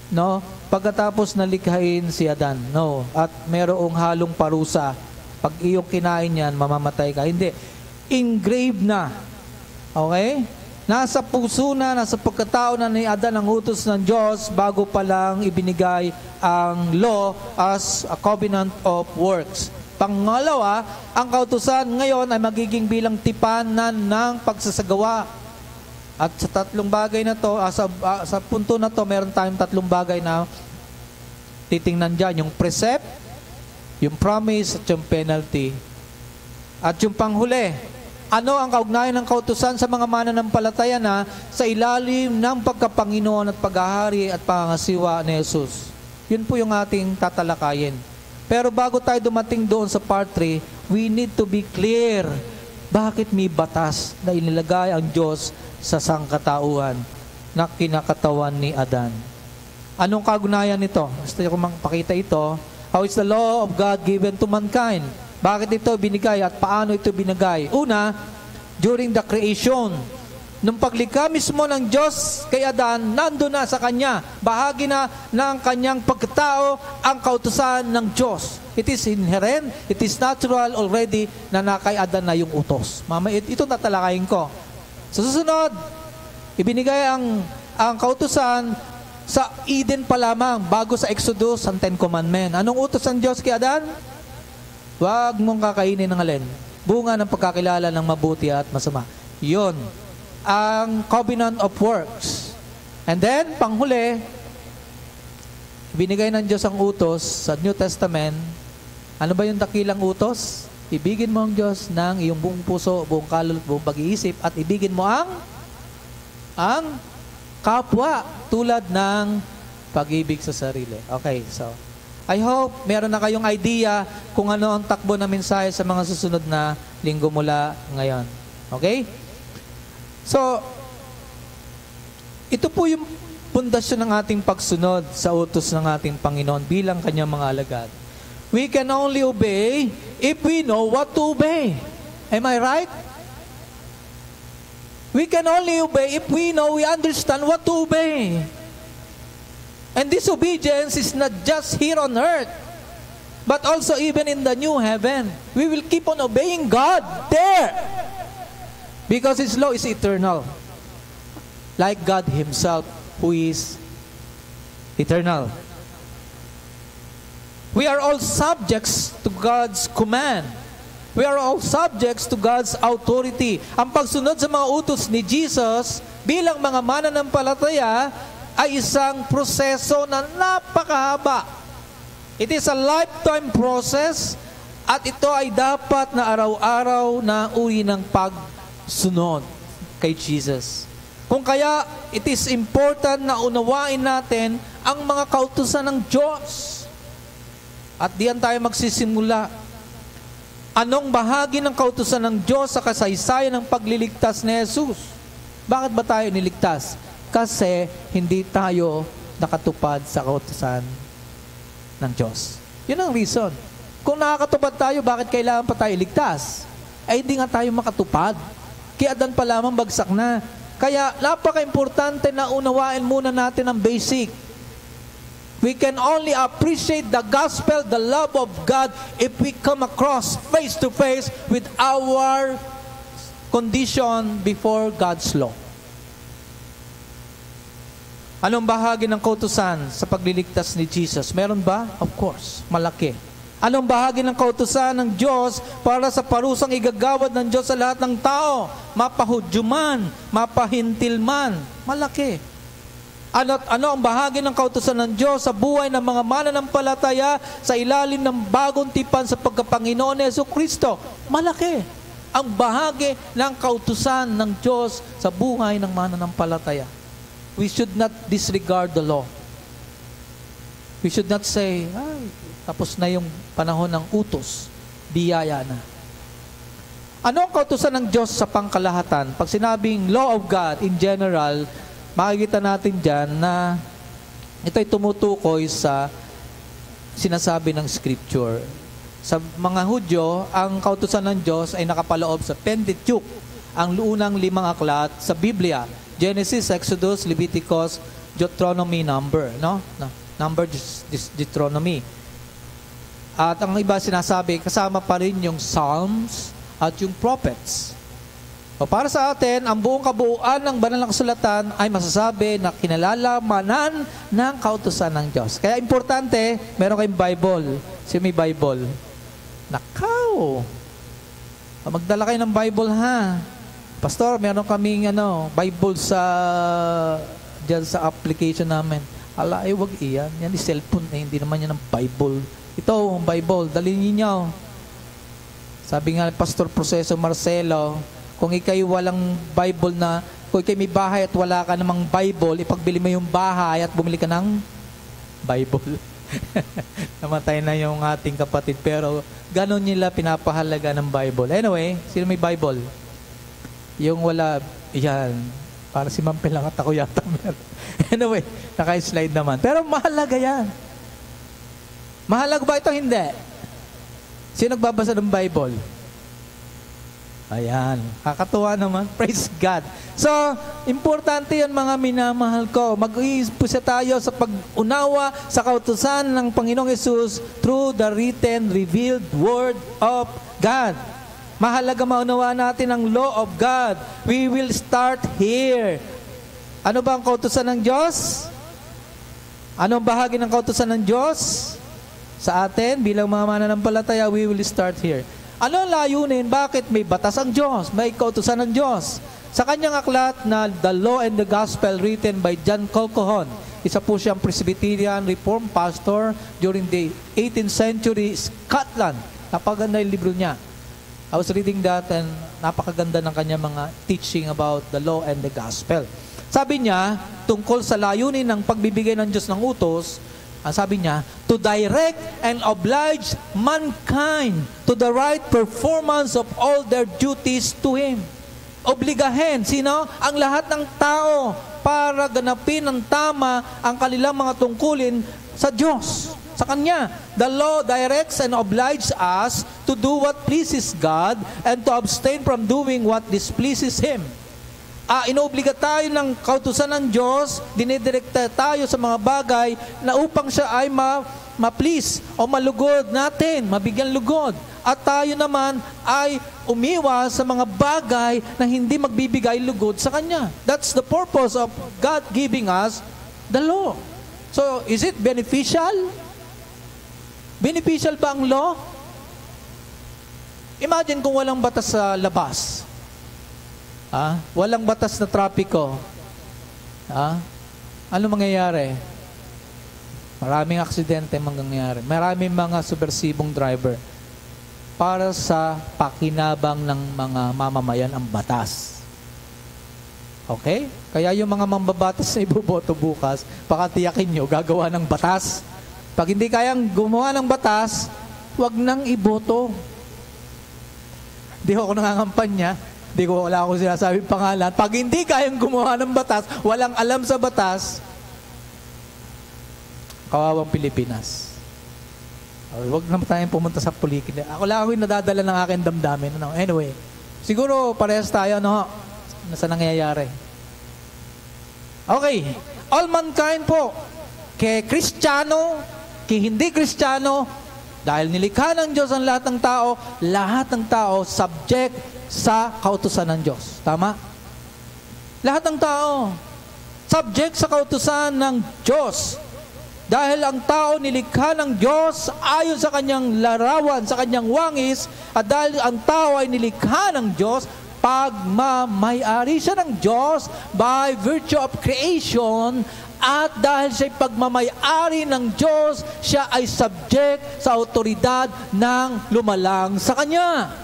no? Pagkatapos nalikhain si Adan, no? At mayroong halong parusa. Pag iyong kinain yan, mamamatay ka. Hindi. Engraved na. Okay? Nasa puso na, nasa pagkatao na ni Adan ang utos ng Diyos bago pa lang ibinigay ang law as a covenant of works. Pangalawa, ang kautusan ngayon ay magiging bilang tipanan ng pagsasagawa. At sa tatlong bagay na to, sa punto na to, meron tayong tatlong bagay na titingnan dyan. Yung precept, yung promise, at yung penalty. At yung panghuli, ano ang kaugnayan ng kautusan sa mga mananampalataya na sa ilalim ng pagkapanginoon at paghahari at pangangasiwa ni Jesus? Yun po yung ating tatalakayin. Pero bago tayo dumating doon sa part 3, we need to be clear. Bakit may batas na inilagay ang Diyos sa sangkatauhan na kinakatawan ni Adan? Anong kaugnayan nito? Gusto ko makita ito. How is the law of God given to mankind? Bakit ito binigay at paano ito binigay? Una, during the creation. Nung paglikha mismo ng Diyos kay Adan, nandun na sa kanya. Bahagi na ng kanyang pagkatao ang kautusan ng Diyos. It is inherent, it is natural already na kay Adan na yung utos. Mama, ito tatalakayin ko. Sa susunod, ibinigay ang kautusan sa Eden pa lamang, bago sa Exodus, ang Ten Commandments. Anong utos ng Diyos kay Adan? Huwag mong kakainin ng alin? Bunga ng pagkakilala ng mabuti at masama. Yun, ang covenant of works. And then, panghuli, binigay ng Diyos ang utos sa New Testament. Ano ba yung dakilang utos? Ibigin mo ang Diyos ng iyong buong puso, buong kaluluwa, buong pag-iisip, at ibigin mo ang kapwa tulad ng pag-ibig sa sarili. Okay, so I hope meron na kayong idea kung ano ang takbo na mensahe sa mga susunod na linggo mula ngayon. Okay? So, ito po yung pundasyon ng ating pagsunod sa utos ng ating Panginoon bilang kanyang mga alagad. We can only obey if we know what to obey. Am I right? We can only obey if we understand what to obey. And this obedience is not just here on earth, but also even in the new heaven. We will keep on obeying God there. Because His law is eternal. Like God Himself, who is eternal. We are all subjects to God's command. We are all subjects to God's authority. Ang pagsunod sa mga utos ni Jesus bilang mga mananampalataya ay isang proseso na napakahaba. It is a lifetime process at ito ay dapat na araw-araw na uri ng pagsunod kay Jesus. Kung kaya, it is important na unawain natin ang mga kautusan ng Diyos. At diyan tayo magsisimula. Anong bahagi ng kautusan ng Diyos sa kasaysayan ng pagliligtas ni Jesus? Bakit ba tayo niligtas? Kasi hindi tayo nakatupad sa kautusan ng Diyos. Yun ang reason. Kung nakakatupad tayo, bakit kailangan pa tayo iligtas? Ay hindi nga tayo makatupad. Kaya Adan pa lamang bagsak na. Kaya napaka-importante na unawain muna natin ang basic. We can only appreciate the gospel, the love of God, if we come across face to face with our condition before God's law. Anong bahagi ng kautusan sa pagliligtas ni Jesus? Meron ba? Of course, malaki. Anong bahagi ng kautusan ng Diyos para sa parusang igagawad ng Diyos sa lahat ng tao? Mapahudyo man, mapahintil man, malaki. Ano ang bahagi ng kautusan ng Diyos sa buhay ng mga mananampalataya sa ilalim ng bagong tipan sa pagkapanginoon ni Jesucristo? Malaki. Ang bahagi ng kautusan ng Diyos sa buhay ng mananampalataya. We should not disregard the law. We should not say, ay, tapos na yung panahon ng utos, biyaya na. Ano ang kautusan ng Diyos sa pangkalahatan? Pag sinabing law of God in general, makikita natin dyan na ito'y tumutukoy sa sinasabi ng Scripture. Sa mga Hudyo, ang kautusan ng Diyos ay nakapaloob sa Pentateuch, ang unang 5 aklat sa Biblia. Genesis, Exodus, Leviticus, Deuteronomy, Number, no? Number, Deuteronomy. At ang iba sinasabi, kasama pa rin yung Psalms at yung Prophets. O para sa atin, ang buong kabuuan ng banal na kasulatan ay masasabi na kinalalaman ng kautusan ng Diyos. Kaya importante, meron kayong Bible. Sino may Bible? Nakaw! Magdala kayo ng Bible, ha? Pastor, meron kaming Bible dyan sa application namin. Ala, wag iyan. Yan is cellphone, hindi naman yan ang Bible. Ito, ang Bible, dalhin niyo. Sabi nga Pastor Proseso Marcelo, kung ikay walang Bible kung ikay may bahay at wala ka namang Bible, ipagbili mo yung bahay at bumili ka ng Bible. Namatay na yung ating kapatid, pero ganon nila pinapahalaga ng Bible. Anyway, sino may Bible? Yung wala, yan. Para si Ma'am Pelangat ako yata. Anyway, naka-slide naman. Pero mahalaga yan. Mahalaga ba ito? Hindi. Sino nagbabasa ng Bible? Ayan. Kakatuwa naman. Praise God. So, importante yan mga minamahal ko. Mag-iipusa tayo sa pag-unawa sa kautusan ng Panginoong Hesus through the written, revealed Word of God. Mahalaga maunawa natin ang law of God. We will start here. Ano ba ang kautusan ng Diyos? Anong bahagi ng kautusan ng Diyos? Sa atin, bilang mga mananampalataya, we will start here. Ano ang layunin? Bakit may batas ang Diyos? May kautusan ng Diyos. Sa kanyang aklat na The Law and the Gospel written by John Colquhoun, isa po siyang Presbyterian Reformed pastor during the 18th century Scotland. Napakaganda yung libro niya. I was reading that and napakaganda ng kanyang mga teaching about the law and the gospel. Sabi niya, tungkol sa layunin ng pagbibigay ng Diyos ng utos, ang sabi niya, to direct and oblige mankind to the right performance of all their duties to Him. Obligahin, sino? Ang lahat ng tao para ganapin ng tama ang kanilang mga tungkulin sa Diyos, sa Kanya. The law directs and obliges us to do what pleases God and to abstain from doing what displeases Him. Inoobliga tayo ng kautusan ng Diyos, dinidirekta tayo sa mga bagay na upang siya ay ma-please o malugod natin, mabigyan lugod. At tayo naman ay umiwas sa mga bagay na hindi magbibigay lugod sa Kanya. That's the purpose of God giving us the law. So, is it beneficial? Beneficial ba ang law? Imagine kung walang batas sa labas. Walang batas na trapiko. Ano mangyayari? Maraming aksidente mangyayari. Maraming mga subversibong driver. Para sa pakinabang ng mga mamamayan ang batas. Okay? Kaya yung mga mambabatas na iboboto bukas, pakatiyakin nyo, gagawa ng batas. Pag hindi kayang gumawa ng batas, wag nang iboto. Di ako nangangampanya. Wala akong sinasabing pangalan. Pag hindi kayang gumawa ng batas, walang alam sa batas, kawawang Pilipinas. Huwag naman tayong pumunta sa politika. Ako lang ako yung nadadala ng aking damdamin. Anyway, siguro parehas tayo, nasa nangyayari. Okay. All mankind po, kay Kristiyano, kay hindi Kristiyano, dahil nilikha ng Diyos ang lahat ng tao subject sa kautusan ng Diyos. Tama? Lahat ng tao, subject sa kautusan ng Diyos. Dahil ang tao nilikha ng Diyos ayon sa kanyang larawan, sa kanyang wangis, at dahil ang tao ay nilikha ng Diyos, pagmamayari siya ng Diyos by virtue of creation, at dahil siya'y pagmamayari ng Diyos, siya ay subject sa autoridad ng lumalang sa Kanya.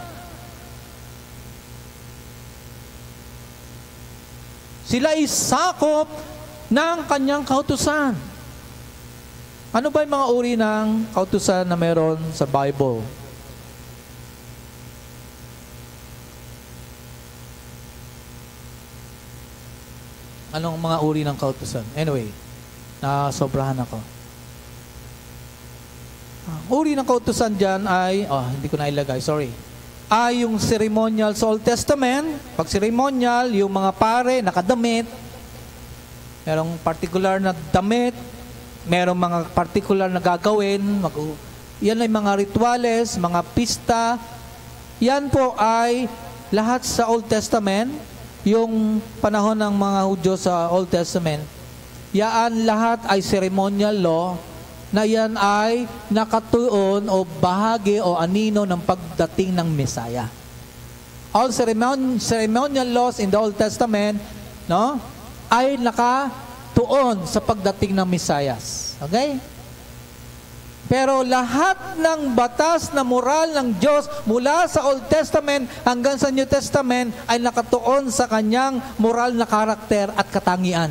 Sila ay sakop ng Kanyang kautusan. Ano ba yung mga uri ng kautusan na meron sa Bible? Anong mga uri ng kautusan? Anyway, sobrahan ako. Uri ng kautusan dyan ay, hindi ko na ilagay, sorry. Ay yung ceremonial sa Old Testament. Pag ceremonial, yung mga pare, nakadamit. Merong particular na damit. Merong mga particular na gagawin. Yan ay mga rituales, mga pista. Yan po ay lahat sa Old Testament. Yung panahon ng mga Hudyo sa Old Testament. Yan lahat ay ceremonial law na yan ay nakatuon o bahagi o anino ng pagdating ng Messiah. All ceremonial laws in the Old Testament, ay nakatuon sa pagdating ng Messiah. Okay? Pero lahat ng batas na moral ng Diyos mula sa Old Testament hanggang sa New Testament ay nakatuon sa kanyang moral na karakter at katangian.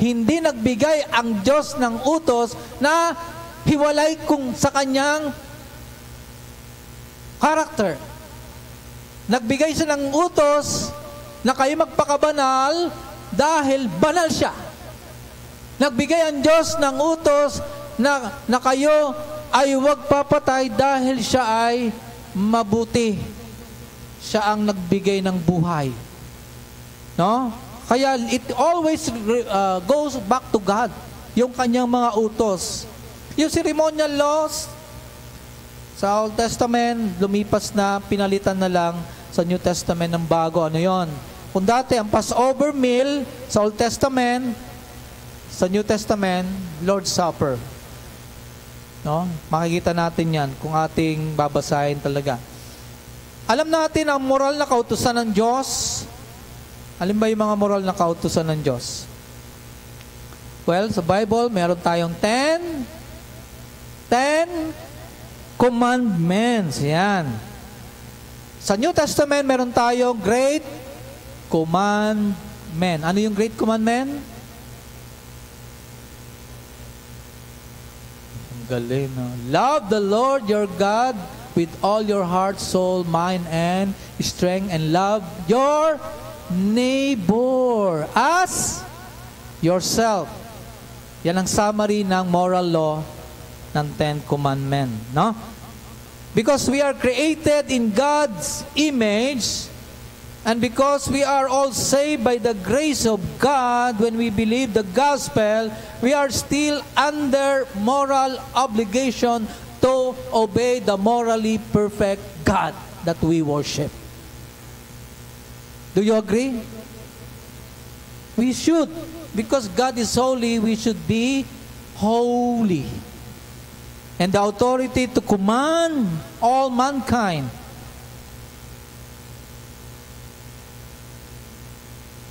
Hindi nagbigay ang Diyos ng utos na hiwalay kung sa kanyang karakter. Nagbigay siya ng utos na kayo magpakabanal dahil banal siya. Nagbigay ang Diyos ng utos na kayo ay huwag papatay dahil siya ay mabuti. Siya ang nagbigay ng buhay. No? Kaya it always goes back to God, yung kanyang mga utos. Yung ceremonial laws sa Old Testament, lumipas na, pinalitan na lang sa New Testament ng bago. Ano yon? Kung dati ang Passover meal sa Old Testament, sa New Testament, Lord's Supper. No? Makikita natin yan kung ating babasahin talaga. Alam natin ang moral na kautusan ng Diyos. Alin ba yung mga moral na kautusan ng Diyos? Well, sa Bible, meron tayong 10 commandments. Yan. Sa New Testament, meron tayong Great Commandment. Ano yung Great Commandment? Ang galing, no? Love the Lord your God with all your heart, soul, mind, and strength, and love your neighbor as yourself. Yan ang summary ng moral law ng 10 Commandment, no? Because we are created in God's image, and because we are all saved by the grace of God, when we believe the gospel, we are still under moral obligation to obey the morally perfect God that we worship. Do you agree? We should. Because God is holy, we should be holy. And the authority to command all mankind.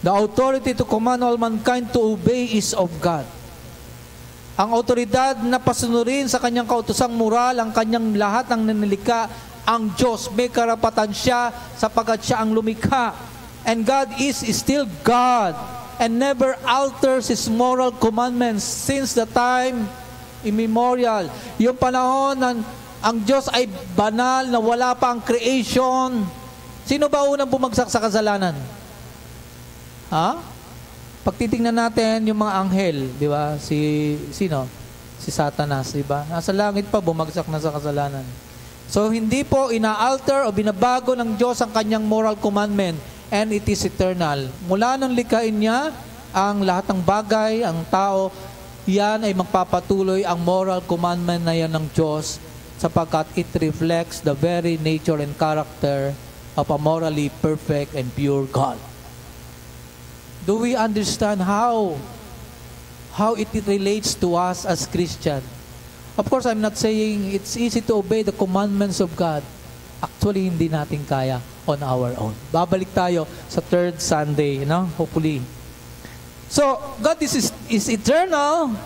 The authority to command all mankind to obey is of God. Ang autoridad na pasunurin sa kanyang kautosang moral, ang kanyang lahat ng nilikha, ang Diyos, may karapatan siya sapagkat siya ang lumikha. And God is still God and never alters His moral commandments since the time immemorial. Yung panahon ng ang Diyos ay banal na wala pa ang creation. Sino ba unang bumagsak sa kasalanan? Ha? Pag titingnan natin yung mga anghel, di ba? Sino? Si Satanas, di ba? Nasa langit pa, bumagsak na sa kasalanan. So, hindi po ina-alter o binabago ng Diyos ang kanyang moral commandment, and it is eternal. Mula nung likhain niya, ang lahat ng bagay, ang tao, yan ay magpapatuloy ang moral commandment na yan ng Diyos sapagkat it reflects the very nature and character of a morally perfect and pure God. Do we understand how it relates to us as Christian? Of course, I'm not saying it's easy to obey the commandments of God. Actually, hindi natin kaya on our own. Babalik tayo sa third Sunday, hopefully. So, God is eternal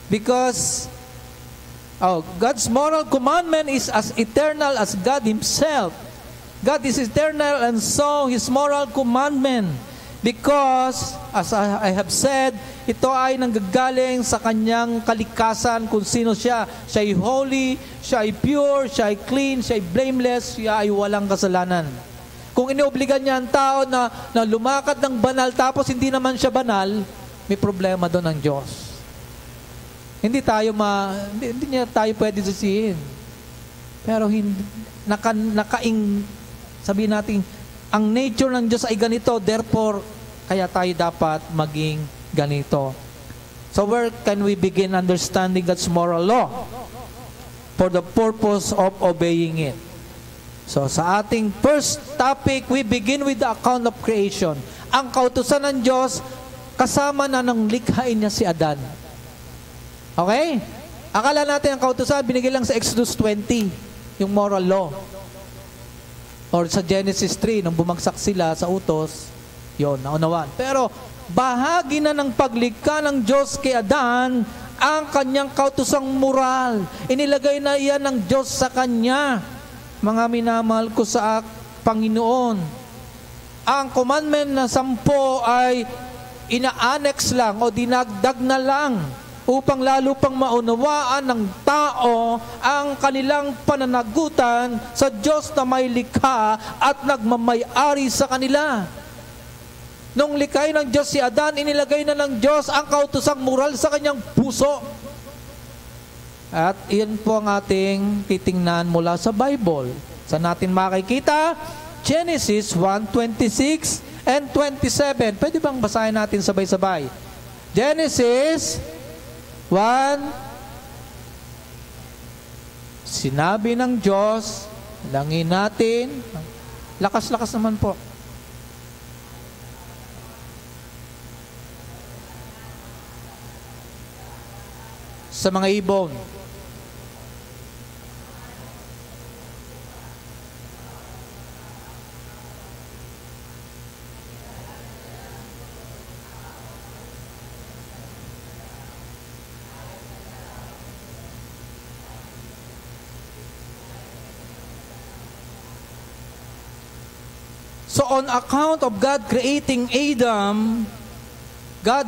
because God's moral commandment is as eternal as God Himself. God is eternal, and so His moral commandment, because, as I have said, ito ay nanggagaling sa kanyang kalikasan kung sino siya. Siya ay holy, siya ay pure, siya ay clean, siya ay blameless, siya ay walang kasalanan. Kung iniobligan niya ang tao na lumakad ng banal tapos hindi naman siya banal, may problema doon ang Diyos. Hindi niya tayo pwede sisihin. Pero sabihin natin, ang nature ng Diyos ay ganito, therefore, kaya tayo dapat maging ganito. So where can we begin understanding God's moral law? For the purpose of obeying it. So sa ating first topic, we begin with the account of creation. Ang kautusan ng Diyos, kasama na ng likhain niya si Adan. Okay? Akala natin ang kautusan, binigay lang sa Exodus 20, yung moral law. Or sa Genesis 3, nung bumagsak sila sa utos, yon, naunawan. Pero bahagi na ng paglikha ng Diyos kay Adan ang kanyang kautusang moral. Inilagay na iyan ng Diyos sa kanya. Mga minamahal ko sa Panginoon, ang commandment na 10 ay ina-annex lang o dinagdag na lang upang lalo pang maunawaan ng tao ang kanilang pananagutan sa Diyos na may likha at nagmamay-ari sa kanila. Nung likhain ng Diyos si Adan, inilagay na ng Diyos ang kautusang moral sa kanyang puso. At iyan po ang ating titingnan mula sa Bible. Saan natin makikita? Genesis 1:26 and 27. Pwede bang basahin natin sabay-sabay? Genesis 1, sinabi ng Diyos, langin natin Lakas-lakas naman po. Sa mga ibon. So on account of God creating Adam, God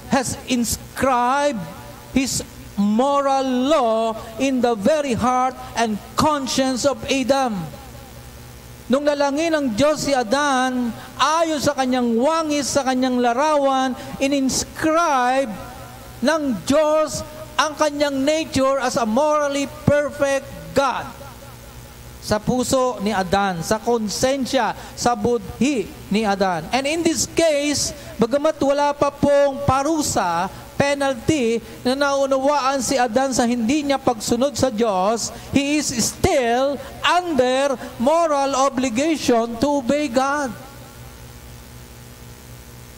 has inscribed His moral law in the very heart and conscience of Adam. Nung nalangin ng Diyos si Adan, ayon sa kanyang wangis, sa kanyang larawan, in-inscribe ng Diyos ang kanyang nature as a morally perfect God. Sa puso ni Adan, sa konsensya, sa budhi ni Adan. And in this case, bagamat wala pa pong parusa, penalty, na naunawaan si Adan sa hindi niya pagsunod sa Diyos, he is still under moral obligation to obey God.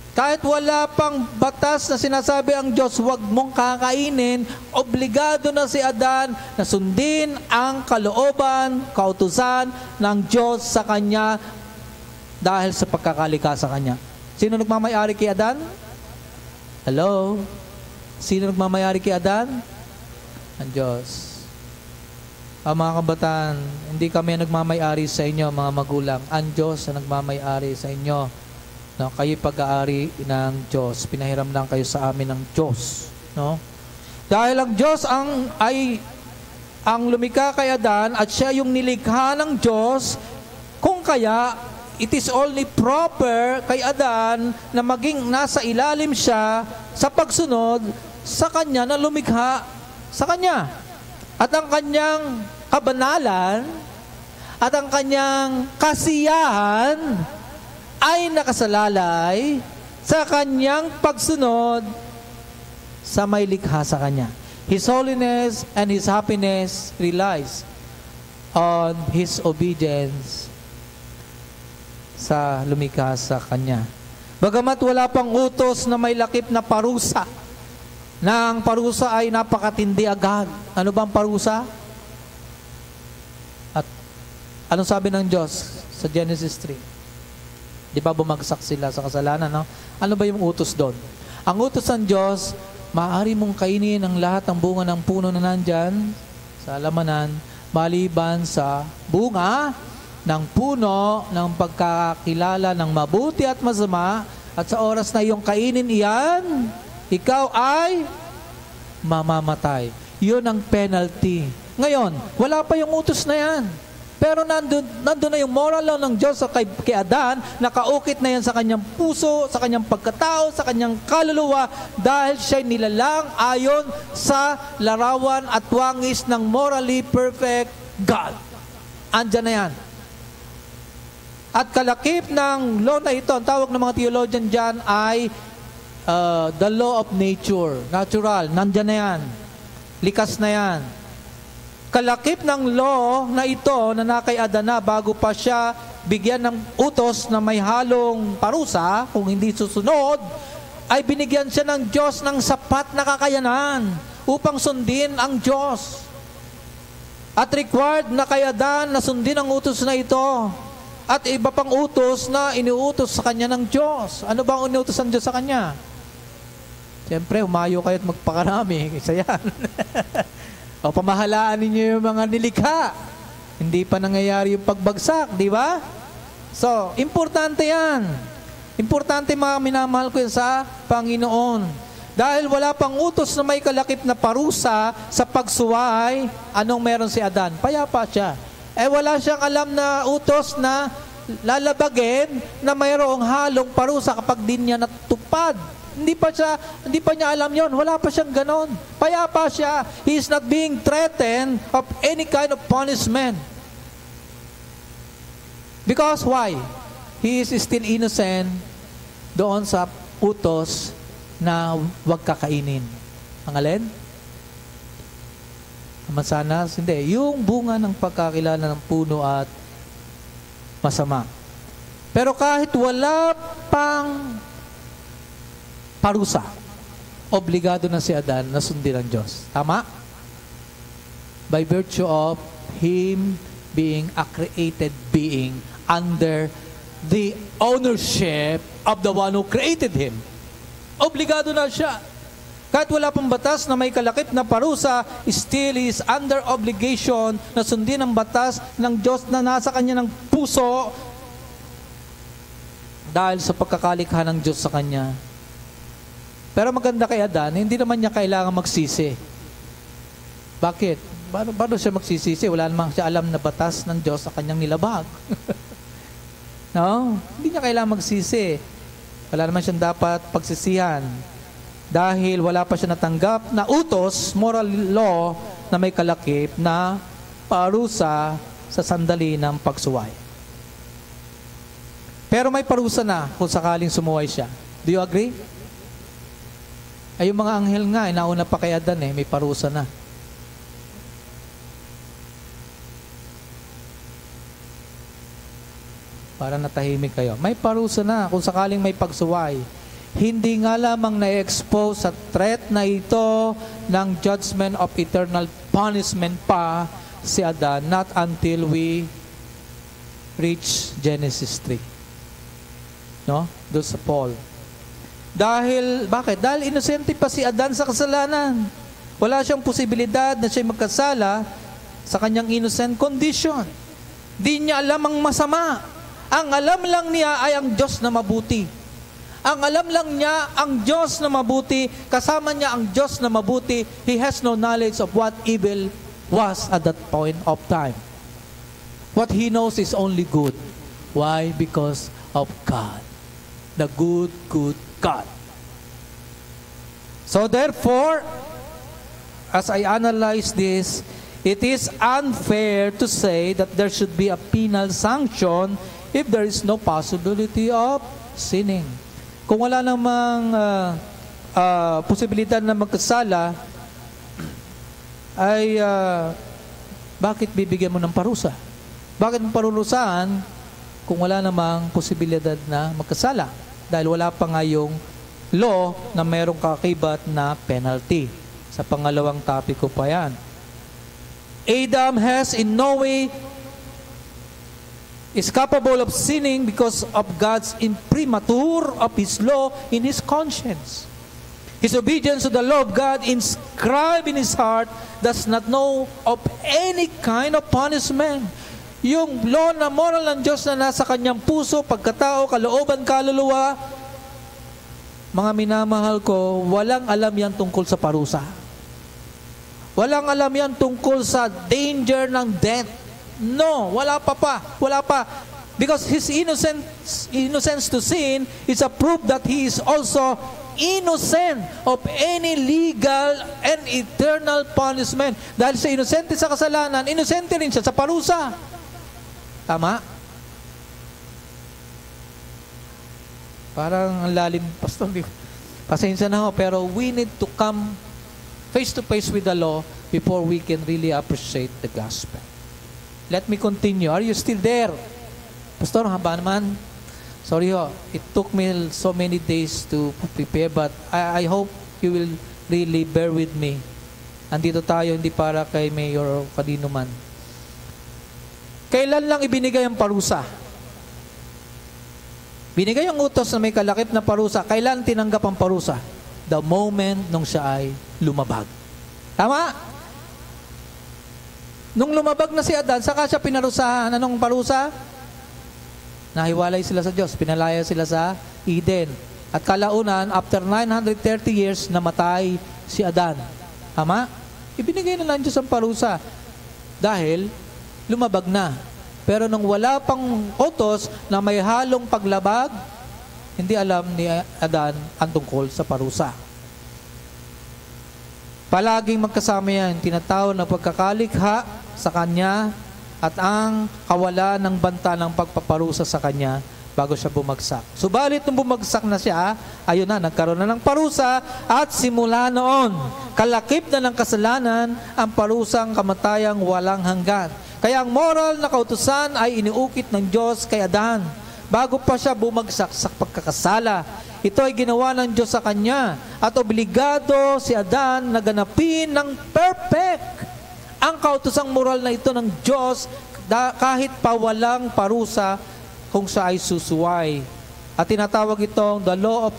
Kahit wala pang batas na sinasabi ang Diyos, huwag mong kakainin, obligado na si Adan na sundin ang kalooban, kautusan ng Diyos sa kanya dahil sa pagkakalika sa kanya. Sino nagmamayari kay Adan? Hello? Sino nagmamayari kay Adan? Ang Diyos. Mga kabataan, hindi kami nagmamayari sa inyo, mga magulang. Ang Diyos ang nagmamayari sa inyo. No, kayo pag-aari ng Diyos, pinahiram lang kayo sa amin ng Diyos, no? Dahil ang Diyos ang lumikha kay Adan at siya yung nilikha ng Diyos, kung kaya it is only proper kay Adan na maging nasa ilalim siya sa pagsunod sa kanya na lumikha sa kanya. At ang kanyang kabanalan at ang kanyang kasiyahan ay nakasalalay sa kanyang pagsunod sa may likha sa kanya. His holiness and His happiness relies on His obedience sa lumikha sa kanya. Bagamat wala pang utos na may lakip na parusa, na ang parusa ay napakatindi agad. Ano bang parusa? At anong sabi ng Diyos sa Genesis 3? Di ba bumagsak sila sa kasalanan, no? Ano ba yung utos doon? Ang utos ng Diyos, maaari mong kainin ang lahat ng bunga ng puno na nandyan sa halamanan, maliban sa bunga ng puno ng pagkakilala ng mabuti at masama, at sa oras na iyong kainin iyan, ikaw ay mamamatay. Yun ang penalty. Ngayon, wala pa yung utos na yan. Pero nandun na yung moral law ng Diyos kay Adan, nakaukit na yan sa kanyang puso, sa kanyang pagkatao, sa kanyang kaluluwa, dahil siya'y nilalang ayon sa larawan at wangis ng morally perfect God. Andyan na yan. At kalakip ng law na ito, ang tawag ng mga theologian dyan ay the law of nature. Natural, nandyan na yan. Likas na yan. Kalakip ng law na ito na nakay Adan na bago pa siya bigyan ng utos na may halong parusa, kung hindi susunod, ay binigyan siya ng Diyos ng sapat na kakayanan upang sundin ang Diyos. At required na kay Adan na sundin ang utos na ito. At iba pang utos na iniutos sa kanya ng Diyos. Ano ba ang iniutos ng Diyos sa kanya? Siyempre, umayo kayo at magpakarami. Isa yan. O pamahalaan ninyo yung mga nilikha. Hindi pa nangyayari yung pagbagsak, di ba? So, importante yan. Importante mga minamahal ko yan sa Panginoon. Dahil wala pang utos na may kalakip na parusa sa pagsuway, anong meron si Adan? Payapa siya. Wala siyang alam na utos na lalabagin na mayroong halong parusa kapag di niya natupad. Hindi pa niya alam yon. Wala pa siyang ganon. Payapa siya. He is not being threatened of any kind of punishment. Because why? He is still innocent doon sa utos na huwag kakainin. Ang alin? Mansanas? Hindi. Yung bunga ng pagkakilala ng puno at masama. Pero kahit wala pang parusa, obligado na si Adan na sundin ang Diyos. Tama? By virtue of him being a created being under the ownership of the one who created him. Obligado na siya. Kahit wala pang batas na may kalakip na parusa, still is under obligation na sundin ang batas ng Diyos na nasa kanya ng puso dahil sa pagkakalikha ng Diyos sa kanya. Pero maganda kay Adan, hindi naman niya kailangan magsisi. Bakit? Paano siya magsisisi? Wala namang siya alam na batas ng Diyos sa kanyang nilabag. No? Hindi niya kailangan magsisi. Wala naman siyang dapat pagsisihan. Dahil wala pa siya natanggap na utos, moral law, na may kalakip na parusa sa sandali ng pagsuway. Pero may parusa na kung sakaling sumuway siya. Do you agree? Ay, yung mga anghel nga, nauna pa kay Adan may parusa na. Para natahimik kayo. May parusa na kung sakaling may pagsuway. Hindi nga lamang na-expose sa threat na ito ng judgment of eternal punishment pa si Adan, not until we reach Genesis 3. No? Doon sa Paul. Bakit? Dahil inosente pa si Adan sa kasalanan. Wala siyang posibilidad na siya magkasala sa kanyang innocent condition. Di niya alam ang masama. Ang alam lang niya ay ang Diyos na mabuti. Ang alam lang niya ang Diyos na mabuti, kasama niya ang Diyos na mabuti. He has no knowledge of what evil was at that point of time. What he knows is only good. Why? Because of God. The good, good God. So therefore, as I analyze this, it is unfair to say that there should be a penal sanction if there is no possibility of sinning. Kung wala namang posibilidad na magkasala, ay bakit bibigyan mo ng parusa? Bakit mo parurusahan kung wala namang posibilidad na magkasala? Dahil wala pa nga yung law na mayroong kakibat na penalty. Sa pangalawang topic ko pa yan. Adam has in no way is capable of sinning because of God's imprimatur of His law in his conscience. His obedience to the law of God inscribed in his heart does not know of any kind of punishment. Yung law na moral ng Diyos na nasa kanyang puso, pagkatao, kalooban, kaluluwa, mga minamahal ko, walang alam yan tungkol sa parusa. Walang alam yan tungkol sa danger ng death. No, wala pa. Because his innocence to sin is a proof that he is also innocent of any legal and eternal punishment. Dahil sa inosente sa kasalanan, inosente rin siya sa parusa. Tama? Parang ang lalim, Pastor. Pasensya na ho, pero we need to come face to face with the law before we can really appreciate the gospel. Let me continue. Are you still there? Pastor, haba naman. Sorry ho, it took me so many days to prepare, but I hope you will really bear with me. Andito tayo, hindi para kay Mayor o kanino man. Kailan lang ibinigay ang parusa? Binigay ang utos na may kalakip na parusa. Kailan tinanggap ang parusa? The moment nung siya ay lumabag. Tama? Nung lumabag na si Adan, saka siya pinarusahan. Anong parusa? Nahiwalay sila sa Diyos. Pinalaya sila sa Eden. At kalaunan, after 930 years, namatay si Adan. Tama? Ibinigay na lang Diyos ang parusa. Dahil lumabag na. Pero nung wala pang utos na may halong paglabag, hindi alam ni Adan ang tungkol sa parusa. Palaging magkasama yan, tinatawag na pagkakalikha sa kanya at ang kawalan ng banta ng pagpaparusa sa kanya bago siya bumagsak. Subalit nung bumagsak na siya, ayun na, nagkaroon na ng parusa at simula noon, kalakip na ng kasalanan ang parusang kamatayang walang hanggan. Kaya ang moral na kautusan ay iniukit ng Diyos kay Adan bago pa siya bumagsak sa pagkakasala. Ito ay ginawa ng Diyos sa kanya at obligado si Adan na ganapin ng perfect ang kautusang moral na ito ng Diyos kahit pa walang parusa kung siya ay susuway. At tinatawag itong the law of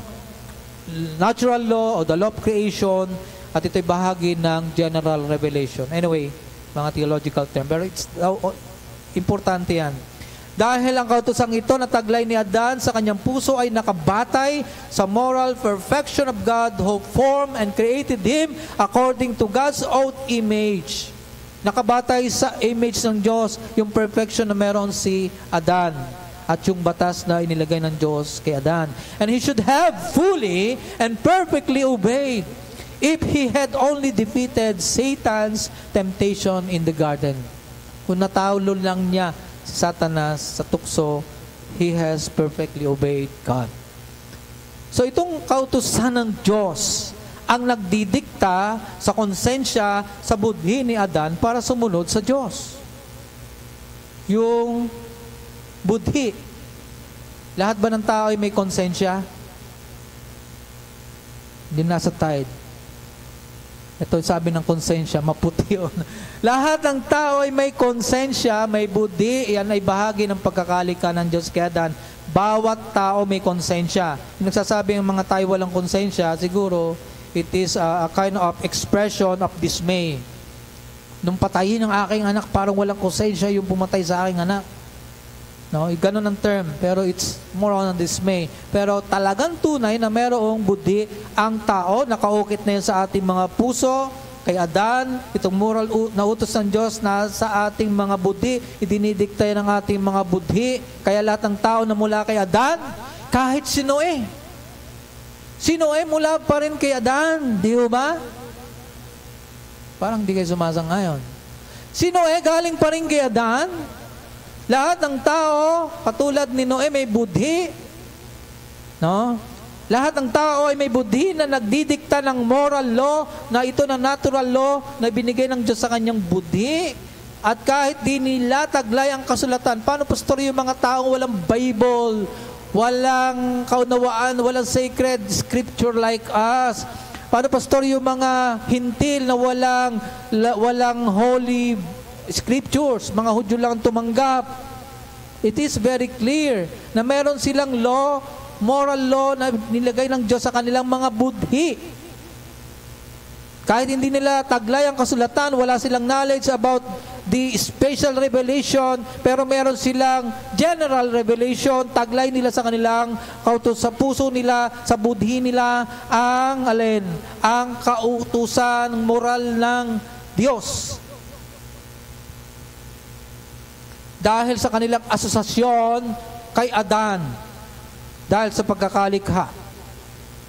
natural law o the law of creation, at ito'y bahagi ng general revelation. Anyway, mga theological term, pero it's importante yan. Dahil ang kautusang ito na taglay ni Adan sa kanyang puso ay nakabatay sa moral perfection of God who formed and created him according to God's own image. Nakabatay sa image ng Diyos, yung perfection na meron si Adan at yung batas na inilagay ng Diyos kay Adan. And he should have fully and perfectly obeyed if he had only defeated Satan's temptation in the garden. Kung nataulo lang niya si Satanas sa tukso, he has perfectly obeyed God. So itong kautusan ng Diyos ang nagdidikta sa konsensya sa budhi ni Adan para sumunod sa Diyos. Yung budhi. Lahat ba ng tao ay may konsensya? Hindi nasa tide. Ito sabi ng konsensya, maputi yun. Lahat ng tao ay may konsensya, may budhi. Yan ay bahagi ng pagkakalika ng Diyos kay Adan. Bawat tao may konsensya. Yung nagsasabi ng mga tayo walang konsensya, siguro, it is a kind of expression of dismay. Nung patayin ng aking anak, parang walang konsensya yung pumatay sa aking anak. No, ganun ang term, pero it's more on dismay. Pero talagang tunay na mayroong budhi ang tao, nakaukit na yun sa ating mga puso, kay Adan, itong moral na utos ng Diyos na sa ating mga budhi, idinidikta ng ating mga budhi. Kaya lahat ng tao na mula kay Adan, kahit si Noe, mula pa rin kay Adan, di ba? Parang di kayo sumasang-ayon. Si Noe galing pa rin kay Adan. Lahat ng tao, katulad ni Noe, may budhi. No? Lahat ng tao ay may budhi na nagdidikta ng moral law, na ito na natural law na binigay ng Diyos sa kanyang budhi. At kahit di nila taglay ang kasulatan, paano pastor yung mga taong walang Bible, walang kaunawaan, walang sacred scripture like us? Paano pastor yung mga hintil na walang holy scriptures, mga Hudyo lang tumanggap? It is very clear na meron silang law, moral law na nilagay ng Diyos sa kanilang mga budhi. Kahit hindi nila taglay ang kasulatan, wala silang knowledge about the special revelation, pero meron silang general revelation, taglay nila sa kanilang kautos, sa puso nila, sa budhi nila, ang alin? Ang kautusan moral ng Diyos. Dahil sa kanilang asosasyon kay Adan, dahil sa pagkakalikha.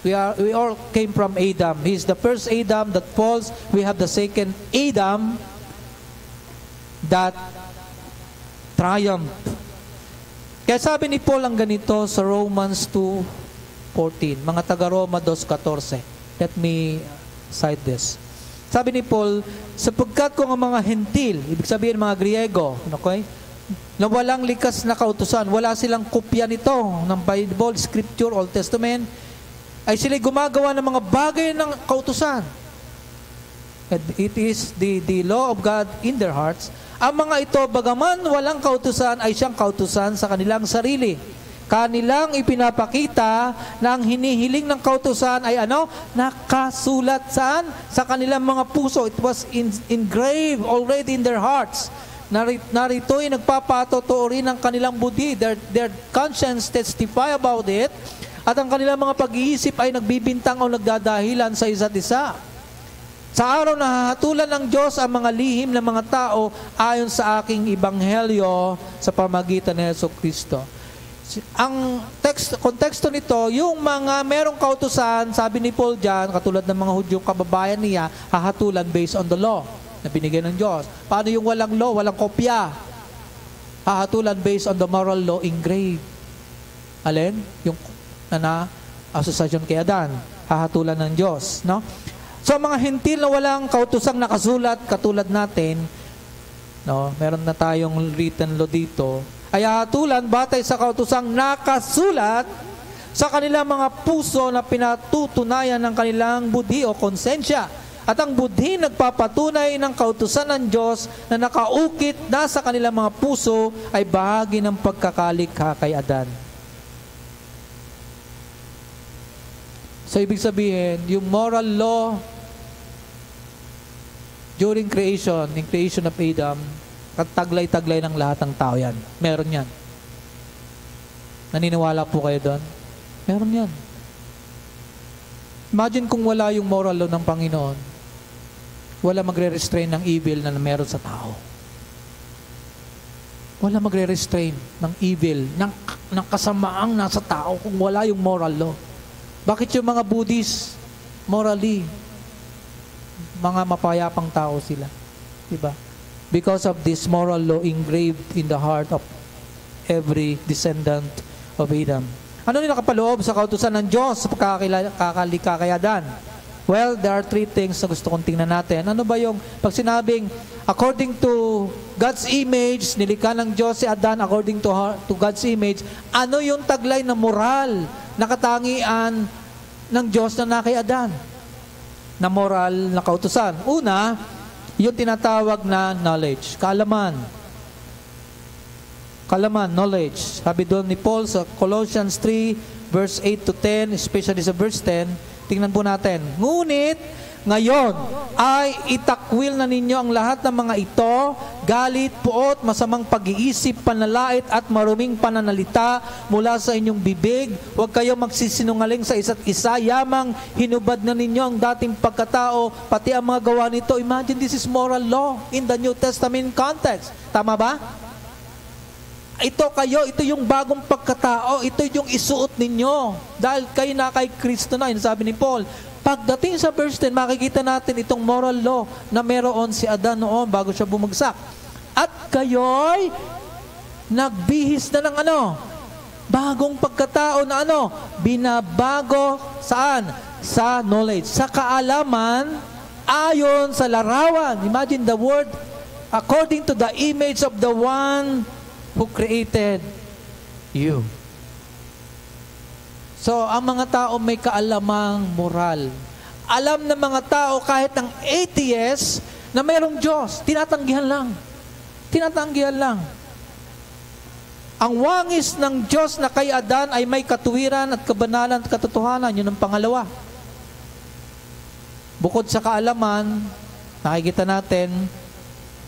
We all came from Adam. He is the first Adam that falls. We have the second Adam that triumphed. Kaya sabi ni Paul ang ganito sa Romans 2:14, mga taga-Roma 2:14. Let me cite this. Sabi ni Paul, sapagkat kung ang mga hentil, ibig sabihin mga Griego, okay, na walang likas na kautusan, wala silang kopya nito ng Bible, Scripture, Old Testament, ay sila gumagawa ng mga bagay ng kautusan. It is the law of God in their hearts. Ang mga ito, bagaman walang kautusan, ay siyang kautusan sa kanilang sarili. Kanilang ipinapakita na ang hinihiling ng kautusan ay ano? Nakasulat saan? Sa kanilang mga puso. It was engraved already in their hearts. Narito'y nagpapatotoo rin ang kanilang budhi. Their conscience testify about it. At ang kanilang mga pag-iisip ay nagbibintang o nagdadahilan sa isa't isa. Sa araw na hahatulan ng Diyos ang mga lihim ng mga tao ayon sa aking ebanghelyo sa pamagitan ni Jesucristo. Ang konteksto nito, yung mga merong kautusan, sabi ni Paul dyan, katulad ng mga Hudyong kababayan niya, hahatulan based on the law na binigay ng Diyos. Paano yung walang law, walang kopya? Hahatulan based on the moral law engraved. Alin? Yung asosasyon kay Adan, hahatulan ng Diyos. No? So mga hentil na walang kautusang nakasulat, katulad natin, No, meron na tayong written law dito. Ay hatulan batay sa kautosang nakasulat sa kanilang mga puso na pinatutunayan ng kanilang budhi o konsensya. At ang budhi nagpapatunay ng kautusan ng Diyos na nakaukit na sa kanilang mga puso ay bahagi ng pagkakalikha kay Adan. So ibig sabihin, yung moral law during creation, in creation of Adam, taglay-taglay ng lahat ng tao yan. Meron yan. Naniniwala po kayo doon? Meron yan. Imagine kung wala yung moral law ng Panginoon, wala magre-restrain ng evil na meron sa tao. Wala magre-restrain ng evil, ng kasamaang nasa tao kung wala yung moral law. Bakit yung mga Buddhist, morally, mga mapayapang tao sila? Diba? Because of this moral law engraved in the heart of every descendant of Adam. Ano nila kapaloob sa kautusan ng Diyos sa pagkakalikha kay Adan? Well, there are three things na gusto kong tingnan natin. Ano ba yung pag sinabing according to God's image, nilikha ng Diyos si Adan according to God's image, ano yung taglay na moral na katangian ng Diyos na kay Adan? Na moral na kautusan. Una, yung tinatawag na knowledge, kaalaman. Kaalaman, knowledge. Sabi doon ni Paul sa Colossians 3, verse 8 to 10, especially sa verse 10, tingnan po natin. Ngunit, ngayon ay itakwil na ninyo ang lahat ng mga ito, galit, puot, masamang pag-iisip, panalait at maruming pananalita mula sa inyong bibig. Huwag kayo magsisinungaling sa isa't isa, yamang hinubad na ninyo ang dating pagkatao, pati ang mga gawa nito. Imagine, this is moral law in the New Testament context. Tama ba? Ito kayo, ito yung bagong pagkatao, ito yung isuot ninyo. Dahil kayo na kay Kristo na, yun sabi ni Paul. Pagdating sa verse 10, makikita natin itong moral law na meron si Adan noon bago siya bumagsak. At kayo'y nagbihis na ng ano? Bagong pagkatao na ano? Binabago saan? Sa knowledge, sa kaalaman, ayon sa larawan. Imagine the word, according to the image of the one who created you. So, ang mga tao may kaalamang moral. Alam ng mga tao kahit ng atheist na mayroong Diyos, tinatanggihan lang. Tinatanggihan lang. Ang wangis ng Diyos na kay Adan ay may katuwiran at kabanalan at katotohanan. Yun ang pangalawa. Bukod sa kaalaman, nakikita natin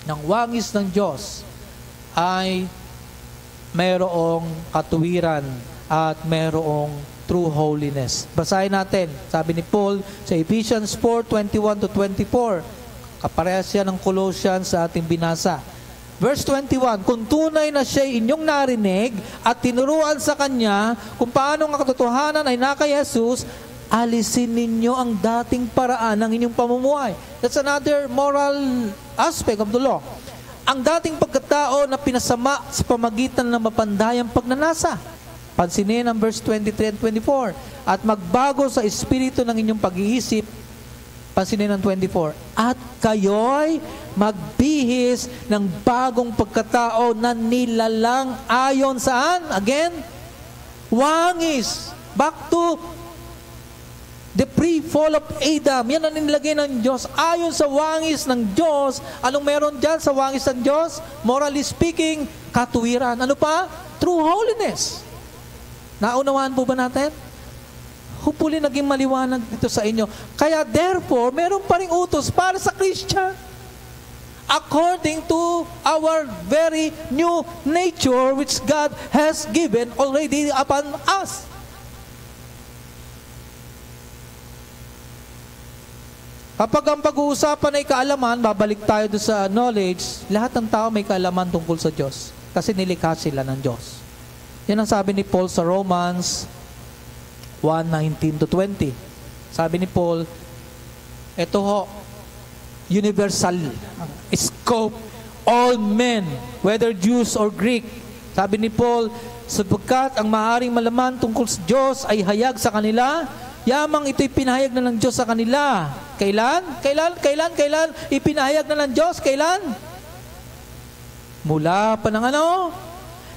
ng wangis ng Diyos ay mayroong katuwiran at mayroong true holiness. Basahin natin. Sabi ni Paul sa Ephesians 4:21 to 24. Kaparehas siya ng Colossians sa ating binasa. Verse 21, kung tunay na siya inyong narinig at tinuruan sa Kanya kung paano ang katotohanan ay na kay Jesus, alisin ninyo ang dating paraan ng inyong pamumuhay. That's another moral aspect of the law. Ang dating pagkatao na pinasama sa pamagitan ng mapandayang pagnanasa. Pansinin ang verse 23 and 24. At magbago sa espiritu ng inyong pag-iisip. Pansinin ang 24. At kayo'y magbihis ng bagong pagkatao na nilalang ayon saan? Again? Wangis. Back to the pre-fall of Adam. Yan ang nilagay ng Diyos. Ayon sa wangis ng Diyos. Anong meron dyan sa wangis ng Diyos? Morally speaking, katuwiran. Ano pa? True holiness. Naunawaan po ba natin? Hopefully naging maliwanag dito sa inyo. Kaya therefore, meron pa ring utos para sa Christian. According to our very new nature which God has given already upon us. Kapag ang pag-uusapan ay kaalaman, babalik tayo doon sa knowledge, lahat ng tao may kaalaman tungkol sa Diyos. Kasi nilikha sila ng Diyos. Yan ang sabi ni Paul sa Romans 1:19 to 20. Sabi ni Paul, ito ho, universal scope, all men, whether Jews or Greek. Sabi ni Paul, sapagkat ang maaaring malaman tungkol sa Diyos ay hayag sa kanila, yamang ito'y pinahayag na ng Diyos sa kanila. Kailan? Ipinahayag na ng Diyos? Kailan? Mula pa ng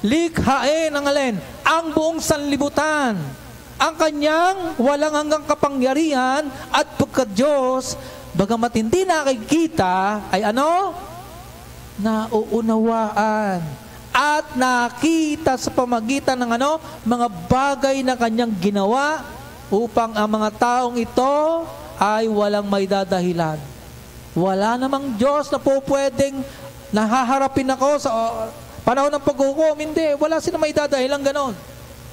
likhain ang alin? Ang buong sanlibutan. Ang kanyang walang hanggang kapangyarihan at pagka-Diyos, bagamat hindi nakikita, ay nauunawaan. At nakita sa pamagitan ng mga bagay na kanyang ginawa upang ang mga taong ito ay walang may dadahilan. Wala namang Diyos na po pwedeng nahaharapin ako sa panahon ng paghukom. Hindi, wala silang may dadahilan ganon.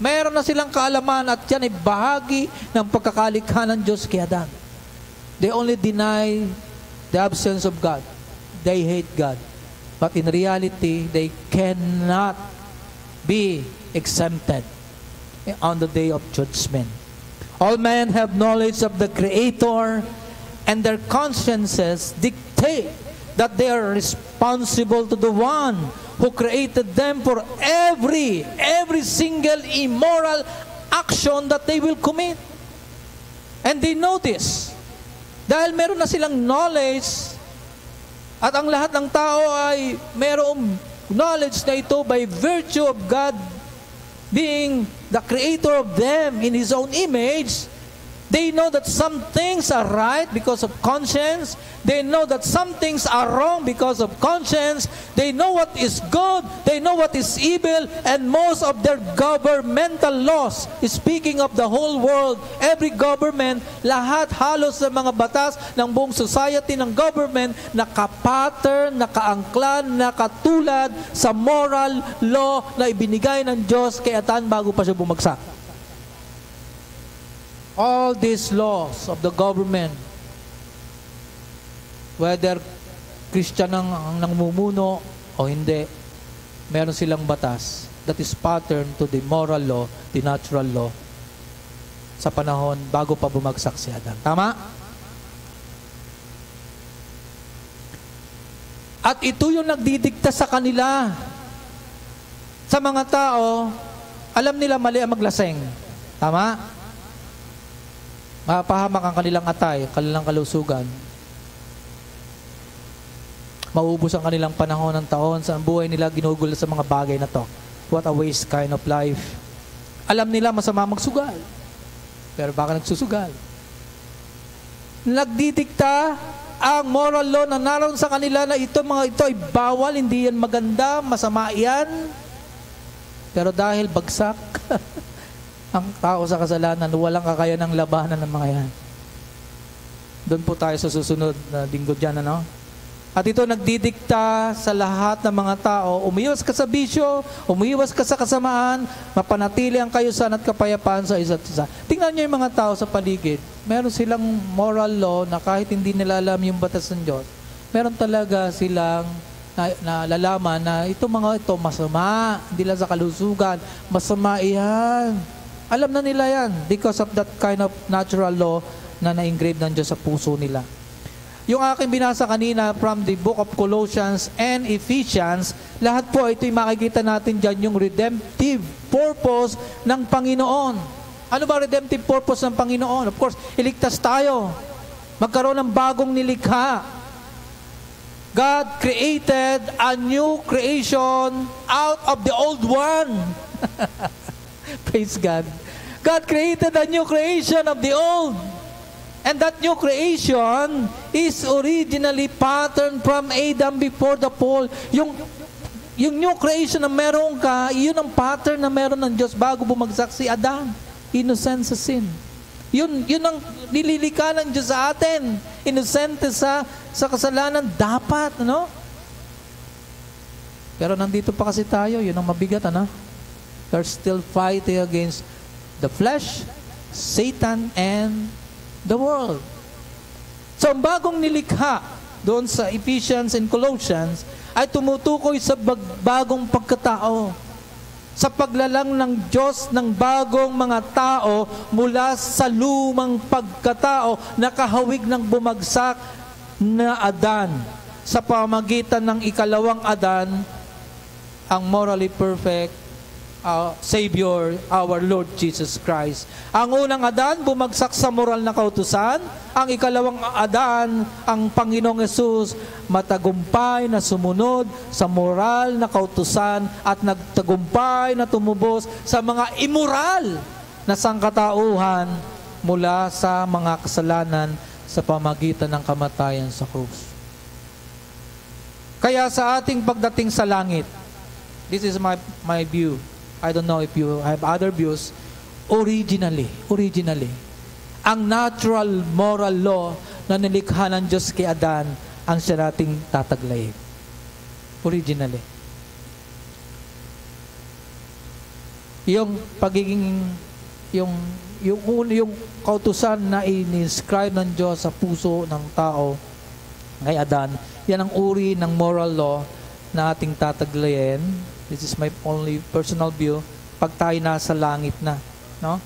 Meron na silang kaalaman at yan ay bahagi ng pagkakalikha ng Diyos kay Adan. They only deny the absence of God. They hate God. But in reality, they cannot be exempted on the day of judgment. All men have knowledge of the Creator, and their consciences dictate that they are responsible to the one who created them for every single immoral action that they will commit. And they know this. Dahil meron na silang knowledge, at ang lahat ng tao ay merong knowledge na ito by virtue of God being the creator of them in His own image. They know that some things are right because of conscience. They know that some things are wrong because of conscience. They know what is good. They know what is evil. And most of their governmental laws, speaking of the whole world, every government, lahat halos ng mga batas ng buong society ng government, nakapattern, nakaangklan, nakatulad sa moral law na ibinigay ng Diyos kay Adan bago pa siya bumagsak. All these laws of the government, whether Christian ang namumuno o hindi, meron silang batas that is pattern to the moral law, the natural law, sa panahon bago pa bumagsak si Adan. Tama? At ito yung nagdidikta sa kanila. Sa mga tao, alam nila mali ang maglaseng. Tama? Mapahamak ang kanilang atay, kanilang kalusugan. Maubos ang kanilang panahon ng taon sa buhay nila ginugol sa mga bagay na to. What a waste kind of life. Alam nila masama magsugal. Pero baka nagsusugal. Nagdidikta ang moral law na naroon sa kanila na ito ay bawal, hindi yan maganda, masama yan. Pero dahil bagsak, ang tao sa kasalanan, walang kakayanang labanan ng mga yan. Doon po tayo sa susunod na linggo dyan, At ito nagdidikta sa lahat ng mga tao, umiwas ka sa bisyo, umiwas ka sa kasamaan, mapanatili ang kayusan at kapayapaan sa isa't isa. Tingnan niyo yung mga tao sa paligid. Meron silang moral law na kahit hindi nila alam yung batas ng Diyos, meron talaga silang nalalaman na mga ito masama, hindi lang sa kalusugan, masama iyan. Alam na nila yan because of that kind of natural law na na-engrave ng Diyos sa puso nila. Yung aking binasa kanina from the book of Colossians and Ephesians, lahat po ito'y makikita natin dyan yung redemptive purpose ng Panginoon. Ano ba redemptive purpose ng Panginoon? Of course, iligtas tayo. Magkaroon ng bagong nilikha. God created a new creation out of the old one. Praise God. God created a new creation of the old. And that new creation is originally patterned from Adam before the fall. Yung new creation na meron ka, yun ang pattern na meron ng Diyos bago bumagsak si Adan. Innocent sa sin. Yun ang nililika ng Diyos sa atin. Innocent sa kasalanan. Dapat, Pero nandito pa kasi tayo, yun ang mabigat, They're still fighting against the flesh, Satan, and the world. So, ang bagong nilikha doon sa Ephesians and Colossians ay tumutukoy sa bagong pagkatao. Sa paglalang ng Diyos ng bagong mga tao mula sa lumang pagkatao na kahawig ng bumagsak na Adan. Sa pamagitan ng ikalawang Adan, ang morally perfect Savior, our Lord Jesus Christ. Ang unang Adan, bumagsak sa moral na kautusan. Ang ikalawang Adan, ang Panginoong Yesus, matagumpay na sumunod sa moral na kautusan at nagtagumpay na tumubos sa mga immoral na sangkatauhan mula sa mga kasalanan sa pamagitan ng kamatayan sa krus. Kaya sa ating pagdating sa langit, this is my view. I don't know if you have other views. Originally, ang natural moral law na nilikha ng Diyos kay Adan, ang siya nating tataglayin. Originally. Yung pagiging, yung kautusan na in-inscribe ng Diyos sa puso ng tao kay Adan, yan ang uri ng moral law na ating tataglayin. This is my only personal view. Pag tayo nasa langit na, no?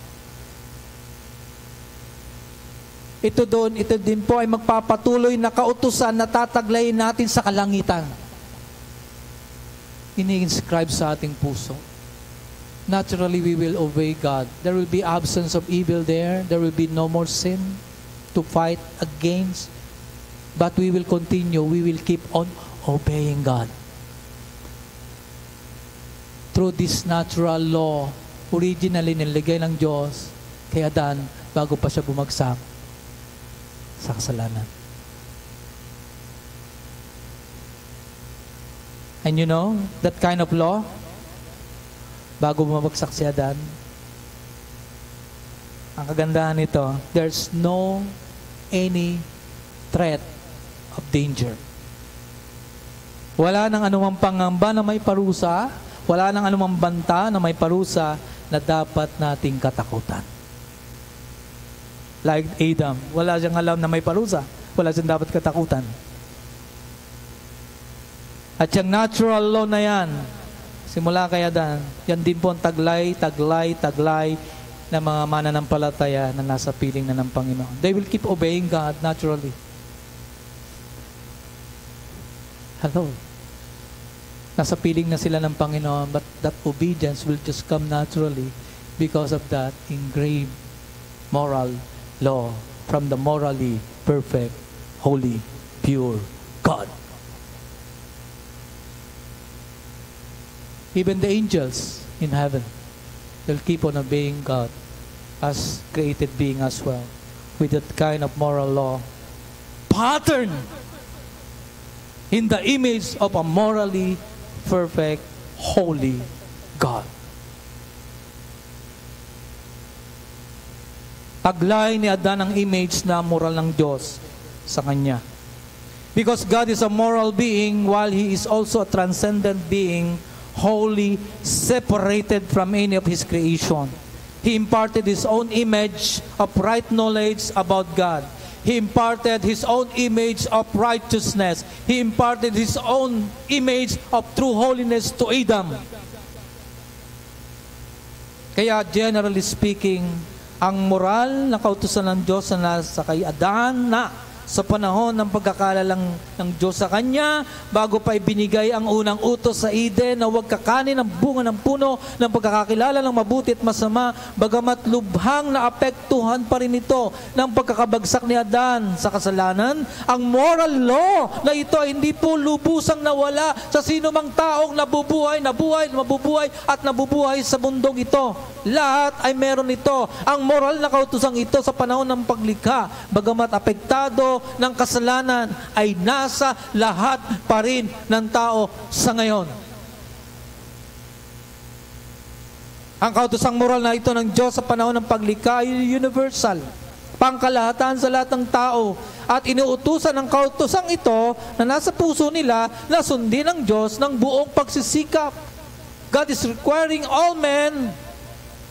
Ito din po ay magpapatuloy na kautusan na tataglayin natin sa kalangitan. Ini-inscribe sa ating puso. Naturally, we will obey God. There will be absence of evil there. There will be no more sin to fight against. But we will continue. We will keep on obeying God. Through this natural law, originally nilagay ng Diyos kay Adan bago pa siya bumagsak sa kasalanan. And you know, that kind of law, bago bumagsak si Adan, ang kagandahan nito, there's no any threat of danger. Wala nang anumang pangamba na may parusa, wala nang anumang banta na may parusa na dapat nating katakutan. Like Adam, wala siyang alam na may parusa, wala siyang dapat katakutan. At yung natural law na yan, simula kay Adan, yan din po ang taglay ng mga mananampalataya na nasa piling na ng Panginoon. They will keep obeying God naturally. Hello. Nasa piling na sila ng Panginoon, but that obedience will just come naturally because of that engraved moral law from the morally perfect, holy, pure God. Even the angels in heaven will keep on obeying God as created being as well, with that kind of moral law pattern in the image of a morally perfect, holy God. Taglay ni Adan ang image na moral ng Diyos sa kanya. Because God is a moral being while He is also a transcendent being, holy, separated from any of His creation. He imparted His own image of right knowledge about God. He imparted His own image of righteousness. He imparted His own image of true holiness to Adam. Kaya generally speaking, ang moral na kautusan ng Diyos na nasa kay Adan na sa panahon ng pagkakalalang ng Diyos sa kanya, bago pa ibinigay ang unang utos sa Eden na huwag kakanin ng bunga ng puno ng pagkakakilala ng mabuti at masama, bagamat lubhang naapektuhan pa rin ito ng pagkakabagsak ni Adan sa kasalanan, ang moral law na ito ay hindi po lubusang nawala sa sino mang taong nabubuhay at nabubuhay sa mundong ito. Lahat ay meron ito. Ang moral na kautusang ito sa panahon ng paglikha, bagamat apektado ng kasalanan, ay nasa lahat pa rin ng tao sa ngayon. Ang kautusang moral na ito ng Diyos sa panahon ng paglikha ay universal, pangkalahatan sa lahat ng tao, at inuutusan ng kautusang ito na nasa puso nila na sundin ang Diyos ng buong pagsisikap. God is requiring all men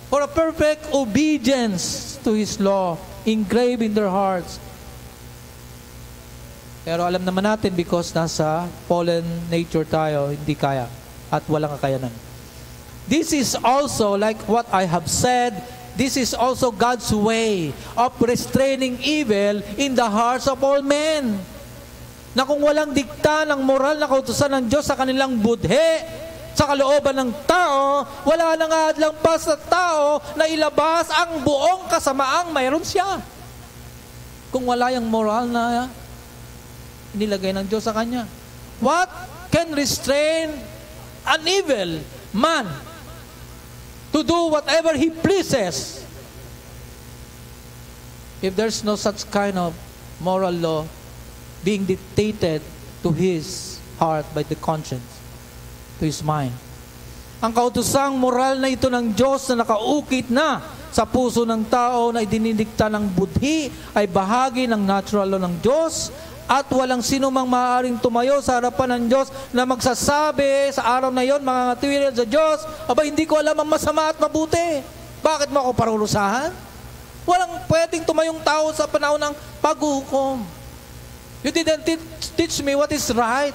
for a perfect obedience to His law, engraved in their hearts. Pero alam naman natin, because nasa fallen nature tayo, hindi kaya at walang kakayanan. This is also, like what I have said, this is also God's way of restraining evil in the hearts of all men. Na kung walang dikta ng moral na kautusan ng Diyos sa kanilang budhe, sa kalooban ng tao, wala na nga lampas sa tao na ilabas ang buong kasamaang mayroon siya. Kung wala yung moral na inilagay ng Diyos sa kanya. What can restrain an evil man to do whatever he pleases if there's no such kind of moral law being dictated to his heart by the conscience, to his mind? Ang kautosang moral na ito ng Diyos na nakaukit na sa puso ng tao na idinidikta ng budhi ay bahagi ng natural law ng Diyos, at walang sino mang maaaring tumayo sa harapan ng Diyos na magsasabi sa araw na yon, mga ngatiwiran sa Diyos, aba, hindi ko alam ang masama at mabuti. Bakit mo ako parurusahan? Walang pwedeng tumayong tao sa panahon ng paghukom. You didn't teach me what is right.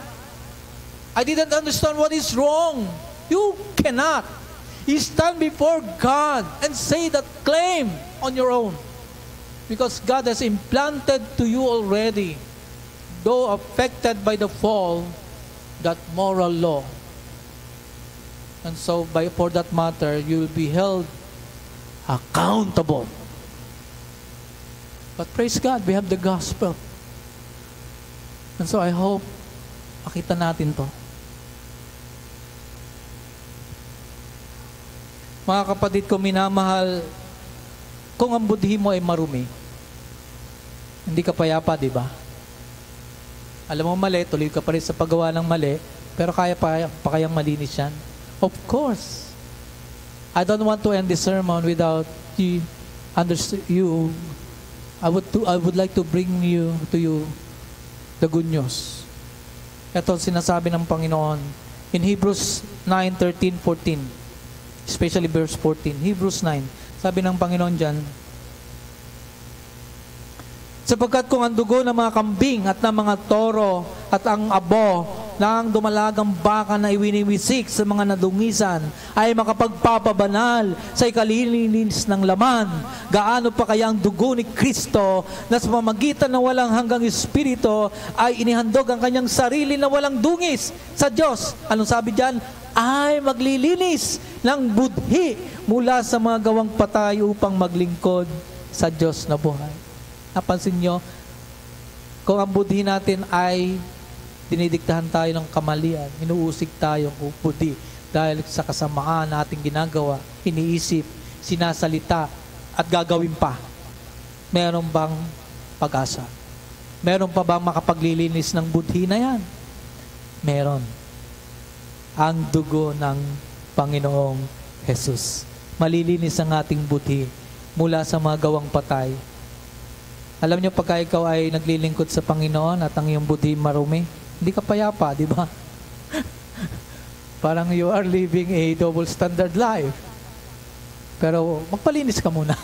I didn't understand what is wrong. You cannot stand before God and say that claim on your own. Because God has implanted to you already, though affected by the fall, that moral law. And so, for that matter, you will be held accountable. But praise God, we have the gospel. And so I hope makita natin to. Mga kapatid ko minamahal, kung ang budhi mo ay marumi, hindi ka payapa, di ba? Alam mo mali, tuloy ka pa rin sa paggawa ng mali, pero kaya pa kayang malinis yan? Of course. I don't want to end this sermon without you. I would like to bring to you the good news. Ito sinasabi ng Panginoon in Hebrews 9:13, 14, especially verse 14. Hebrews 9, sabi ng Panginoon dyan, sapagkat kung ang dugo ng mga kambing at ng mga toro at ang abo ng dumalagang baka na iwiniwisik sa mga nadungisan ay makapagpapabanal sa ikalilinis ng laman, gaano pa kaya ang dugo ni Kristo na sa pamamagitan ng walang hanggang Espiritu ay inihandog ang kanyang sarili na walang dungis sa Diyos. Anong sabi diyan? Ay maglilinis ng budhi mula sa mga gawang patay upang maglingkod sa Diyos na buhay. Napansin nyo, kung ang budhi natin ay dinidiktahan tayo ng kamalian, inuusig tayo ng budhi dahil sa kasamaan na ating ginagawa, iniisip, sinasalita, at gagawin pa, meron bang pag-asa? Meron pa bang makapaglilinis ng budhi na yan? Meron. Ang dugo ng Panginoong Jesus. Malilinis ang ating budhi mula sa mga gawang patay. Alam niyo, pagka ikaw ay naglilingkod sa Panginoon at ang iyong budhi marumi, hindi ka payapa, di ba? Parang you are living a double standard life. Pero magpalinis ka muna.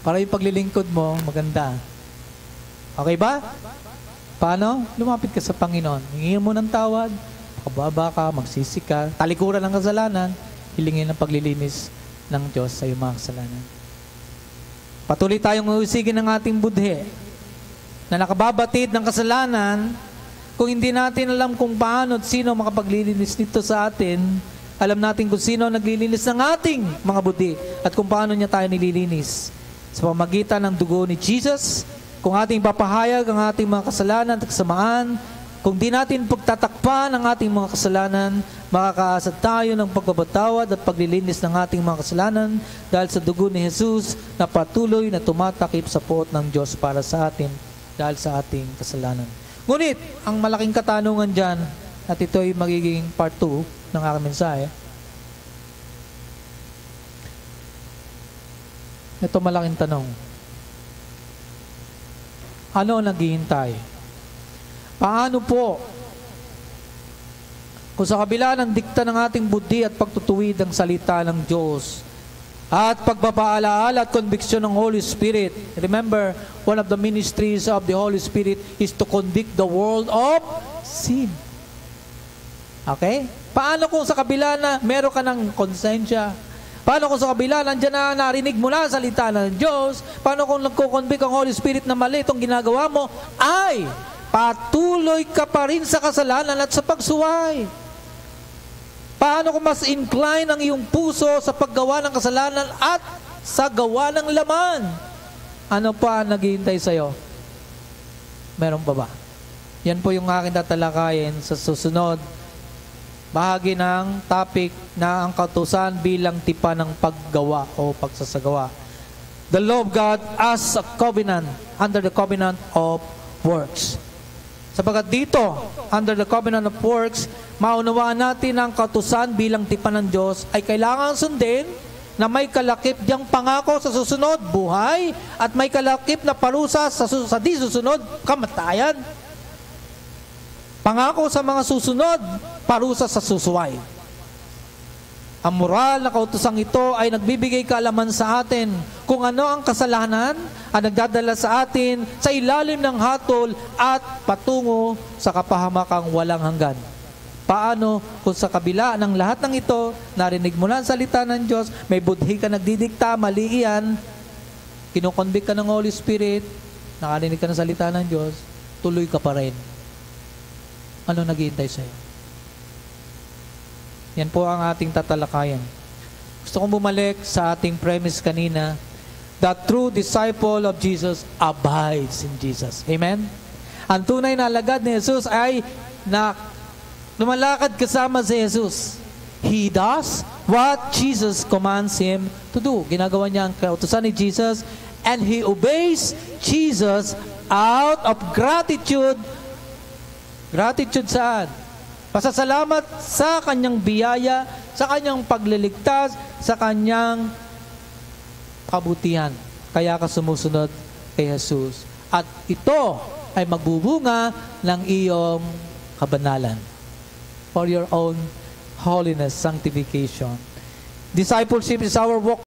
Para yung paglilingkod mo, maganda. Okay ba? Paano? Lumapit ka sa Panginoon. Hingin mo ng tawad, makababa ka, magsisi ka, talikuran ng kasalanan, hilingin ang paglilinis ng Diyos sa iyong mga kasalanan. Patuloy tayong usigin ng ating budhi na nakababatid ng kasalanan. Kung hindi natin alam kung paano at sino makapaglilinis nito sa atin, alam natin kung sino naglilinis ng ating mga budhi at kung paano niya tayo nililinis. Sa pamamagitan ng dugo ni Jesus, kung ating papahayag ang ating mga kasalanan at kasamaan, kung di natin pagtatakpan ang ating mga kasalanan, makakaasa tayo ng pagpapatawad at paglilinis ng ating mga kasalanan dahil sa dugo ni Jesus na patuloy na tumatakip sa puot ng Diyos para sa atin dahil sa ating kasalanan. Ngunit, ang malaking katanungan dyan, at ito ay magiging part 2 ng aking mensahe, ito malaking tanong. Ano ang naghihintay? Paano po kung sa kabila ng dikta ng ating budhi at pagtutuwid ang salita ng Diyos at pagpapaalaala at conviction ng Holy Spirit? Remember, one of the ministries of the Holy Spirit is to convict the world of sin. Okay? Paano kung sa kabila na meron ka ng konsensya? Paano kung sa kabila nandiyan na narinig mo na salita ng Diyos? Paano kung nagko-convict ang Holy Spirit na mali itong ginagawa mo? Ay, patuloy ka pa rin sa kasalanan at sa pagsuway. Paano kung mas incline ang iyong puso sa paggawa ng kasalanan at sa gawa ng laman? Ano pa ang naghihintay sa'yo? Meron pa ba? Yan po yung aking tatalakayin sa susunod. Bahagi ng topic na ang kautusan bilang tipan ng paggawa o pagsasagawa. The law of God as a covenant, under the covenant of works. Sapagkat dito, under the covenant of works, maunawaan natin ang kautusan bilang tipan ng Diyos ay kailangan sundin na may kalakip diyang pangako sa susunod, buhay, at may kalakip na parusa sa di susunod, kamatayan. Pangako sa mga susunod, parusa sa susuway. Ang moral na kautosang ito ay nagbibigay kaalaman sa atin kung ano ang kasalanan ang nagdadala sa atin sa ilalim ng hatol at patungo sa kapahamakang walang hanggan. Paano kung sa kabila ng lahat ng ito, narinig mo na ang salita ng Diyos, may budhi ka nagdidikta, mali iyan, kinukonvict ka ng Holy Spirit, nakarinig ka ng salita ng Diyos, tuloy ka pa rin. Ano naghihintay sa'yo? Yan po ang ating tatalakayan. Gusto kong bumalik sa ating premise kanina. The true disciple of Jesus abides in Jesus. Amen? Ang tunay na alagad ni Jesus ay na lumalakad kasama si Jesus. He does what Jesus commands him to do. Ginagawa niya ang kautusan ni Jesus and he obeys Jesus out of gratitude. Gratitude saan? Pasasalamat sa kanyang biyaya, sa kanyang pagliligtas, sa kanyang kabutihan. Kaya ka sumusunod kay Jesus. At ito ay magbubunga ng iyong kabanalan. For your own holiness, sanctification. Discipleship is our walk